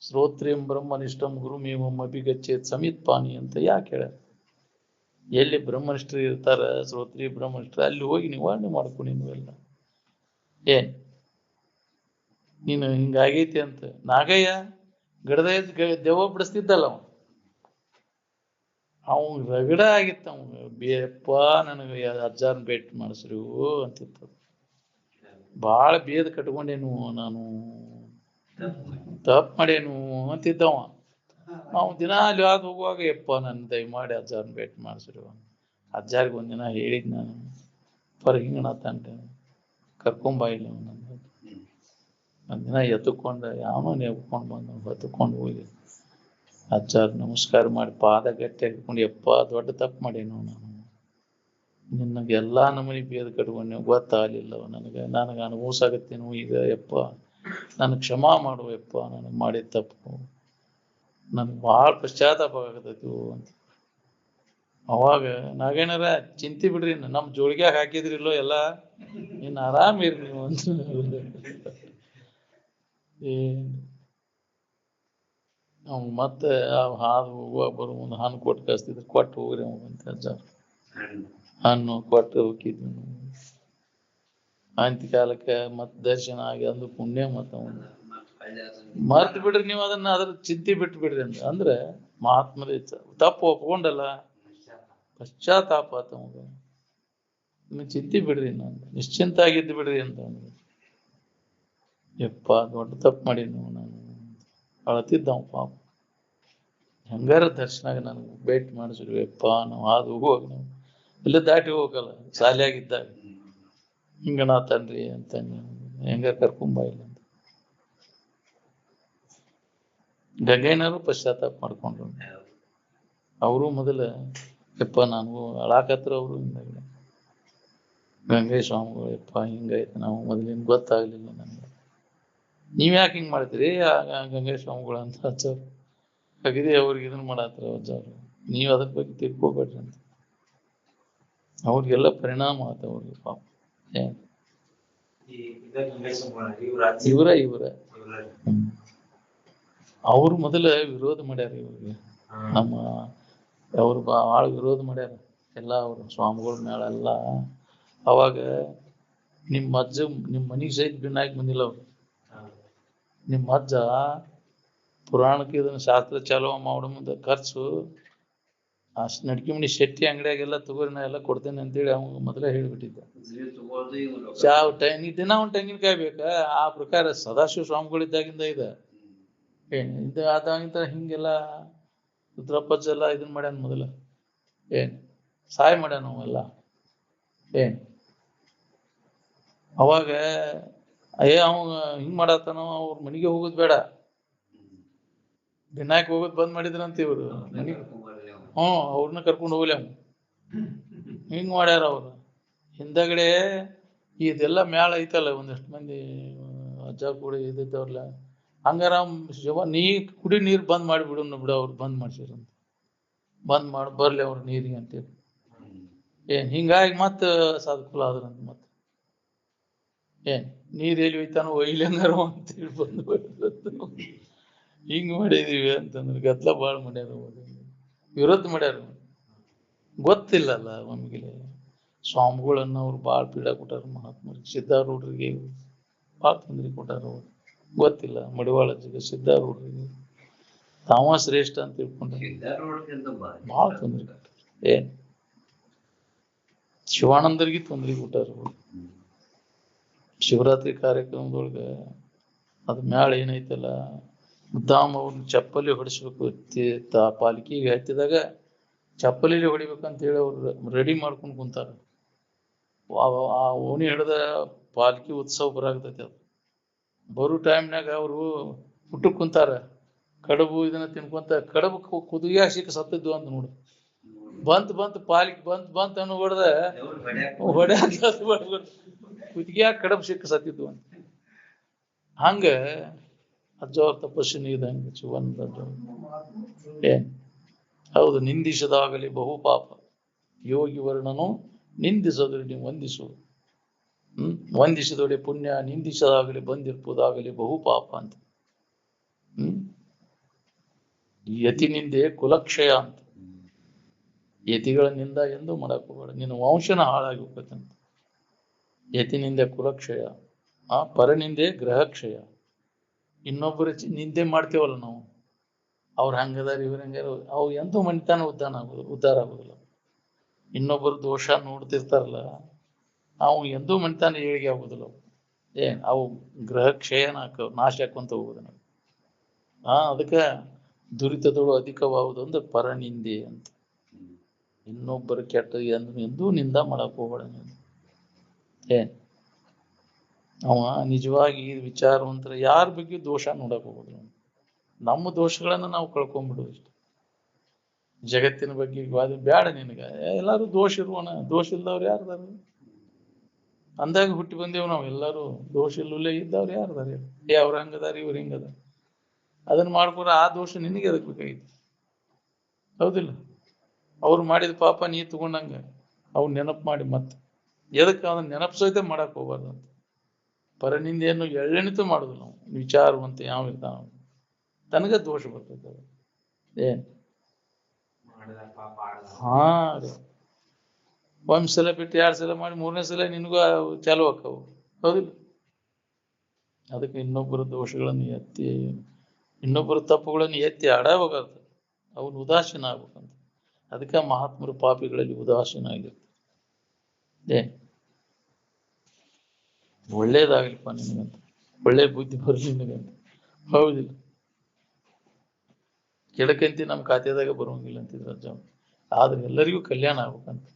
Speaker 1: ಶ್ರೋತ್ರಿಯಂ ಬ್ರಹ್ಮನಿಷ್ಠಂ ಗುರುಮೇವಂ ಅಭಿಗಚ್ಚೇತ್ ಸಮಿತ್ ಪಾನಿ ಅಂತ ಯಾಕೆ ಹೇಳ? ಎಲ್ಲಿ ಬ್ರಹ್ಮನಿಷ್ಠರು ಇರ್ತಾರ, ಶ್ರೋತ್ರಿಯ ಬ್ರಹ್ಮನಿಷ್ಠರು, ಅಲ್ಲಿ ಹೋಗಿ ನಿವಾರಣೆ ಮಾಡ್ಕೊ. ನೀನು ಎಲ್ಲ ಏನ್ ನೀನು ಹಿಂಗಾಗೈತಿ ಅಂತ. ನಾಗಯ್ಯ ಗಡದ ದೆವ್ವ ಬಿಡಿಸ್ತಿದ್ದಲ್ಲ ಅವನ್ ರಗಡ ಆಗಿತ್ತ. ಅವ್ನು ಬೇಯಪ್ಪ ನನಗೆ ಅಜ್ಜಾರನ್ ಭೇಟಿ ಮಾಡಿಸ್ರು ಅಂತಿತ್ತ. ಬಾಳ ಬೇದ ಕಟ್ಕೊಂಡೇನು ನಾನು, ತಪ್ಪು ಮಾಡೇನು ಅಂತಿದ್ದವ. ಅವ್ನು ದಿನ ಅಲ್ಲಿ ಆದ್ ಹೋಗುವಾಗ ಯಪ್ಪ ನನ್ನ ದಯಮಾಡಿ ಅಜ್ಜಾರನ್ ಭೇಟಿ ಮಾಡಿಸ್ರು. ಅಜ್ಜಾರಿಗೆ ಒಂದಿನ ಹೇಳಿದ್ ನಾನು ಹೊರಗಿಂಗಣ ತಂಟೆ ಕರ್ಕೊಂಬಾಯಿಲ್ಲ ಒಂದಿನ ಎತ್ತುಕೊಂಡ ಯಾವನೋ ನೆಬ್ಕೊಂಡು ಬಂದು ಹೊತ್ತುಕೊಂಡು ಹೋಗಿ ಅಜ್ಜಾರ್ ನಮಸ್ಕಾರ ಮಾಡಿ ಪಾದ ಗಟ್ಟಿ ಹಾಕೊಂಡು ಯಪ್ಪ ದೊಡ್ಡ ತಪ್ಪು ಮಾಡೇನು ನಾನು, ನಿನಗೆಲ್ಲಾ ನಮನಿ ಬೇದ ಕಟ್ಕೊಂಡು ಗೊತ್ತಾಗಲಿಲ್ಲವ ನನಗೆ ಅನುಭವಿಸಾಗತ್ತೇನು ಈಗ. ಯಪ್ಪ ನನಗೆ ಕ್ಷಮಾ ಮಾಡುವ ಯಪ್ಪ, ನನಗೆ ಮಾಡಿದ ತಪ್ಪು ನನಗೆ ಭಾಳ ಪಶ್ಚಾತ್ತಾಪ ಆಗತೈತಿ ಅಂತ. ಅವಾಗ ನಾಗೇನಾರ ಚಿಂತೆ ಬಿಡ್ರಿ, ನಮ್ಮ ಜೋಳಿಗ್ಯಾಗ ಹಾಕಿದ್ರಿಲ್ಲೋ ಎಲ್ಲ, ಇನ್ನು ಆರಾಮ್ ಇರ್ರಿ ನೀವು ಅಂತ. ಅವ್ನು ಮತ್ತೆ ಹಾದು ಹೋಗುವ ಬರುವ ಒಂದು ಹಣ್ಣು ಕೊಟ್ಟು ಕಳಿಸ್ತಿದ್ರು, ಕೊಟ್ಟು ಹೋಗ್ರಿ ಅವಂತ ಅಜ್ಜ. ಹಣ್ಣು ಕೊಟ್ಟು ಹೋಗಿದ್ವಿ. ಅಂತ್ಯ ಕಾಲಕ್ಕೆ ಮತ್ತೆ ದರ್ಶನ ಆಗಿ ಅಂದು ಪುಣ್ಯ ಮತ್ತ ಅವನು ಮರ್ತು ಬಿಡ್ರಿ ನೀವು ಅದನ್ನ, ಅದ್ರ ಚಿಂತೆ ಬಿಟ್ಟು ಬಿಡ್ರಿ ಅಂದ್ರೆ ಮಹಾತ್ಮರೇ ತಪ್ಪು ಒಪ್ಕೊಂಡಲ್ಲ, ಪಶ್ಚಾತ್ತಾಪ ಆತ ಅವಾಗ. ನೀವು ಚಿಂತೆ ಬಿಡ್ರಿ, ನಾನು ನಿಶ್ಚಿಂತ ಆಗಿದ್ದು ಬಿಡ್ರಿ ಅಂತ ಅಂದ್ರೆ ಯಪ್ಪ ದೊಡ್ಡ ತಪ್ಪು ಮಾಡಿ ನಾನು ಅಳತಿದ್ದ ಪಾಪ. ಹೆಂಗಾರ ದರ್ಶನಾಗ ನನಗೆ ಭೇಟಿ ಮಾಡಿಸ್ರಿಪ್ಪ, ನಾವು ಅದು ಹೋಗಿ ನಾವು ಇಲ್ಲ ದಾಟಿ ಹೋಗಲ್ಲ ಶಾಲೆಯಾಗಿದ್ದಾಗ ಹಿಂಗಣತನ್ರಿ ಅಂತ ಹೆಂಗಾರ ಕರ್ಕೊಂಬ ಇಲ್ಲ ಅಂತ. ಗಂಗಯ್ಯನವರು ಪಶ್ಚಾತ್ತಾಪ ಮಾಡ್ಕೊಂಡ್ರು. ಅವರು ಮೊದಲ ಯಪ್ಪ ನನಗೂ ಅಳಾಕತ್ರ ಅವರು ಹಿಂದಾಗಡೆ ಗಂಗಯ್ಯ ಸ್ವಾಮಿಗಳು ಯಪ್ಪ ಹಿಂಗಾಯ್ತು, ನಾವು ಮೊದಲಿನ ಗೊತ್ತಾಗ್ಲಿಲ್ಲ ನನಗೆ, ನೀವ್ ಯಾಕೆ ಹಿಂಗ್ ಮಾಡ್ತೀರಿ ಗಂಗಯ್ಯ ಸ್ವಾಮಿಗಳು ಅಂತ ಹಚ್ಚವ್ರು. ಅಗದಿ ಅವ್ರಿಗೆ ಇದನ್ನ ಮಾಡತ್ರ ಅಜ್ಜವ್ರು, ನೀವ್ ಅದ್ರ ಬಗ್ಗೆ ತಿಳ್ಕೊಬೇಡ್ರಿ ಅಂತ. ಅವ್ರಿಗೆಲ್ಲ ಪರಿಣಾಮ ಆತ ಅವ್ರಿಗೆ ಪಾಪ. ಇವರ ಅವ್ರು ಮೊದಲ ವಿರೋಧ ಮಾಡ್ಯಾರ ಇವ್ರಿಗೆ, ನಮ್ಮ ಅವ್ರು ಭಾಳ ವಿರೋಧ ಮಾಡ್ಯಾರ ಎಲ್ಲ ಅವ್ರು ಸ್ವಾಮಿಗಳ ಮೇಳ ಎಲ್ಲ. ಅವಾಗ ನಿಮ್ಮ ಅಜ್ಜ ನಿಮ್ಮ ಮನಿಗೆ ಸಹಿತ ಭಿನ್ನಾಗಿ ಬಂದಿಲ್ಲ ಅವ್ರು. ನಿಮ್ಮ ಅಜ್ಜ ಪುರಾಣಕ್ಕೆ ಇದನ್ನ ಶಾಸ್ತ್ರ ಚಾಲುವ ಮಾಡೋ ಮುಂದೆ ಖರ್ಚು ಅಷ್ಟು ನಡ್ಕಿಮಣಿ ಶೆಟ್ಟಿ ಅಂಗಡಿಯಾಗೆಲ್ಲ ತಗೋರಿ ನಾ ಎಲ್ಲ ಕೊಡ್ತೇನೆ ಅಂತೇಳಿ ಅವ್ನು ಮೊದಲೇ ಹೇಳಿಬಿಟ್ಟಿದ್ದ. ದಿನ ಒಂದು ತೆಂಗಿನಕಾಯಿ ಬೇಕಾ ಆ ಪ್ರಕಾರ ಸದಾಶಿವ ಸ್ವಾಮಿಗಳಿದ್ದಾಗಿಂದ ಇದೆ ಇದು ಅದಾಗಿಂತ ಹಿಂಗೆಲ್ಲ ರುದ್ರಪ್ಪಜ್ಜ ಎಲ್ಲ ಇದನ್ನ ಮಾಡ್ಯಾನ ಮೊದಲ ಸಹಾಯ ಮಾಡ್ಯಾನ ಅವೆಲ್ಲ ಅವಾಗ ಅವ ಹಿಂಗ್ ಮಾಡತ್ತಾನೋ ಅವ್ರ ಮನೆಗೆ ಹೋಗೋದು ಬೇಡ, ದಿನಾಕ್ ಹೋಗೋದು ಬಂದ್ ಮಾಡಿದ್ರಂತ ಇವ್ರು ಮನೆಗೆ. ಅವ್ರನ್ನ ಕರ್ಕೊಂಡು ಹೋಗ್ಲಿ ಅವ್ ಹಿಂಗ್ ಮಾಡ್ಯಾರ ಅವ್ರು. ಹಿಂದಗಡೆ ಇದೆಲ್ಲ ಮ್ಯಾಳ ಐತಲ್ಲ ಒಂದಷ್ಟು ಮಂದಿ ಅಜ್ಜ ಕೂಡ ಇದ್ದಿದ್ದವ್ರಲ್ಲ, ಹಂಗಾರ ನೀ ಕುಡಿ ನೀರು ಬಂದ್ ಮಾಡಿಬಿಡು ಬಿಡ, ಅವ್ರು ಬಂದ್ ಮಾಡ್ಸಿರಂತ. ಬಂದ್ ಮಾಡಿ ಬರ್ಲಿ ಅವ್ರ ನೀರಿಗೆ ಅಂತೇಳಿ ಹಿಂಗಾಗಿ ಮತ್ತ ಸಾಧುಕುಲ ಆದ್ರಂತ. ಮತ್ತೆ ನೀರ್ ಎಲ್ಲಿ ಒಯ್ತಾನೋ ಒಯ್ಲಿ ಹಂಗಾರ ಅಂತೇಳಿ ಬಂದು ಹಿಂಗ್ ಮಾಡಿದೀವಿ ಅಂತಂದ್ರೆ ಗದ್ಲ ಬಾಳ್ ಮಾಡ್ಯಾರ, ವಿರೋಧ ಮಾಡ್ಯಾರ. ಗೊತ್ತಿಲ್ಲಲ್ಲ ನಮ್ಗೆ ಸ್ವಾಮಿಗಳನ್ನ ಅವ್ರು ಬಾಳ್ ಪೀಡ ಕೊಟ್ಟಾರ ಮಹಾತ್ಮರಿಗೆ. ಸಿದ್ಧಾರೂಢರಿಗೆ ಬಾಳ್ ತೊಂದ್ರೆ ಕೊಟ್ಟಾರ ಅವ್ರು, ಗೊತ್ತಿಲ್ಲ. ಮಡಿವಾಳಜ್ಜಿಗೆ ಸಿದ್ಧಾರೂಢರಿಗೆ ತಾವ ಶ್ರೇಷ್ಠ ಅಂತ ತಿಳ್ಕೊಂಡ್ರೆ ಬಾಳ ತೊಂದ್ರೆ ಕೊಟ್ಟಾರ. ಶಿವಾನಂದರಿಗೆ ತೊಂದ್ರೆ ಕೊಟ್ಟಾರ ಅವ್ರು. ಶಿವರಾತ್ರಿ ಕಾರ್ಯಕ್ರಮದೊಳಗ ಅದ್ ಮ್ಯಾಳ ಏನೈತಲ್ಲ ಮುದ್ದಾಮ್ ಅವ್ರನ್ನ ಚಪ್ಪಲಿ ಹೊಡಿಸ್ಬೇಕು, ಪಾಲಿಕೆಗೆ ಹತ್ತಿದಾಗ ಚಪ್ಪಲಿಲಿ ಹೊಡಿಬೇಕಂತ ಹೇಳಿ ಅವ್ರು ರೆಡಿ ಮಾಡ್ಕೊಂಡು ಕುಂತಾರ. ಆ ಓಣಿ ಹಿಡ್ದ ಪಾಲ್ಕಿ ಉತ್ಸವ ಬರಾಗ್ತೈತಿ. ಅದು ಬರೋ ಟೈಮ್ನಾಗ ಅವರು ಊಟಕ್ಕೆ ಕುಂತಾರ, ಕಡುಬು ಇದನ್ನ ತಿನ್ಕೊಂತ ಕಡುಬು ಕುದಿಯ ಸಿಕ್ಕ ಸತ್ತಿದ್ದು ಅಂತ ನೋಡು. ಬಂತ್ ಪಾಲಿಕೆ ಬಂತ್ ಅನ್ನೋ ಹೊಡೆದ ಕುದಿಯ ಕಡುಬು ಸಿಕ್ಕ ಸತ್ತಿದ್ದು ಅಂತ. ಹಂಗ ಅಜ್ಜವ್ರ ತಪಸ್ಸಿನ ಇದಂಗ ಶಿವನ್ ಹೌದು. ನಿಂದಿಸದಾಗಲಿ ಬಹು ಪಾಪ, ಯೋಗಿ ವರ್ಣನು ನಿಂದಿಸೋದ್ರಿ ನೀವು ವಂದಿಸುವುದು. ವಂದಿಸಿದೊಡೆ ಪುಣ್ಯ, ನಿಂದಿಸದಾಗಲಿ ಬಂದಿರ್ಬೋದಾಗಲಿ ಬಹು ಪಾಪ ಅಂತ. ಯತಿ ನಿಂದೆ ಕುಲಕ್ಷಯ ಅಂತ. ಯತಿಗಳ ನಿಂದ ಎಂದು ಮಾಡಕ್ ಹೋಗಬೇಡ, ನಿನ್ನ ವಂಶನ ಹಾಳಾಗಿ ಹೋಗ್ಬೇಕಂತ. ಯತಿ ನಿಂದೆ ಕುಲಕ್ಷಯ, ಪರನಿಂದೆ ಗ್ರಹಕ್ಷಯ. ಇನ್ನೊಬ್ಬರ ನಿಂದೆ ಮಾಡ್ತೇವಲ್ಲ ನಾವು, ಅವ್ರ ಹಂಗದಾರ ಇವ್ರ ಹಂಗಾರ, ಅವು ಎಂತೂ ಮನಿತಾನ ಉದ್ಧಾರ ಆಗುದಿಲ್ಲ. ಇನ್ನೊಬ್ಬರು ದೋಷ ನೋಡ್ತಿರ್ತಾರಲ್ಲ, ಅವು ಎಂದೂ ಮನಿತಾನ ಏಳಿಗೆ ಆಗುದಿಲ್ಲ. ಅವು ಗ್ರಹ ಕ್ಷಯನ ನಾಶ ಹಾಕೊಂತ ಹೋಗುದ ನಾವು. ಅದಕ್ಕ ದುರಿತದಳು ಅಧಿಕವಾಗುವುದು ಅಂದ್ರೆ ಪರನಿಂದೆ ಅಂತ. ಇನ್ನೊಬ್ಬರ ಕೆಟ್ಟ ಎಂದೂ ನಿಂದ ಮಾಡಕ್ ಹೋಗ್ಬೇಡ ನೀನು. ಅವ ನಿಜವಾಗಿ ವಿಚಾರವಂತರ ಯಾರ ಬಗ್ಗೆ ದೋಷ ನೋಡಕ್ ಹೋಗೋದು. ನಮ್ಮ ದೋಷಗಳನ್ನ ನಾವು ಕಳ್ಕೊಂಡ್ಬಿಡುದು ಇಷ್ಟ. ಜಗತ್ತಿನ ಬಗ್ಗೆ ಅದು ಬ್ಯಾಡ ನಿನಗ. ಎಲ್ಲಾರು ದೋಷ ಇರುವಣ, ದೋಷ ಇಲ್ದವ್ರು ಯಾರ್ದಾರ ಅಂದಾಗ ಹುಟ್ಟಿ ಬಂದೇವ್ ನಾವ್ ಎಲ್ಲಾರು. ದೋಷ ಇಲ್ಲೇ ಇದ್ದವ್ರು ಯಾರ್ದಾರ? ಅವ್ರ ಹಂಗದಾರ ಇವ್ರ ಹಿಂಗದ, ಅದನ್ನ ಮಾಡ್ಕೊರ. ಆ ದೋಷ ನಿನಗೆ ಅದಕ್ಕೆ ಬೇಕಾಗಿತ್ತು, ಹೌದಿಲ್ಲ? ಅವ್ರು ಮಾಡಿದ ಪಾಪ ನೀ ತಗೊಂಡಂಗ ಅವ್ರು ನೆನಪು ಮಾಡಿ ಮತ್ತೆ ಎದಕ್ಕೆ ಅದನ್ನ ನೆನಪಸೋಯ್ತೆ ಮಾಡಕ್ ಹೋಗ್ಬಾರ್ದು ಅಂತ. ಪರನಿಂದೆಯನ್ನು ಎಳ್ಳೆಣಿತು ಮಾಡುದು ನಾವು. ವಿಚಾರವಂತ ಯಾವ ಇರ್ತಾನ ತನಗ ದೋಷ ಬರ್ತದೆ. ಒಂದ್ ಸಲ ಬಿಟ್ಟು 2 ಸಲ ಮಾಡಿ 3ನೇ ಸಲ ನಿನ್ಗೂ ಚಾಲು ಆಕ್ಕವು, ಹೌದಿಲ್ಲ? ಅದಕ್ಕೆ ಇನ್ನೊಬ್ಬರ ದೋಷಗಳನ್ನು ಎತ್ತಿ, ಇನ್ನೊಬ್ಬರ ತಪ್ಪುಗಳನ್ನು ಎತ್ತಿ ಆಡ ಹೋಗದು, ಅವನು ಉದಾಸೀನ ಆಗ್ಬೇಕಂತ. ಅದಕ್ಕೆ ಮಹಾತ್ಮರು ಪಾಪಿಗಳಲ್ಲಿ ಉದಾಸೀನ ಆಗಿರ್ತಾರೆ. ಒಳ್ಳೇದಾಗ್ಲಿಪ್ಪ ನಿನಗಂತ, ಒಳ್ಳೆ ಬುದ್ಧಿ ಬರಲಿ ನಿನಗಂತ, ಹೌದಿಲ್ಲ? ಕೆಡಕಂತಿ ನಮ್ಮ ಖಾತೆದಾಗ ಬರೋಂಗಿಲ್ಲ ಅಂತಿದ್ರು ಅಜ್ಜ. ಆದ್ರೆ ಎಲ್ಲರಿಗೂ ಕಲ್ಯಾಣ ಆಗ್ಬೇಕಂತ.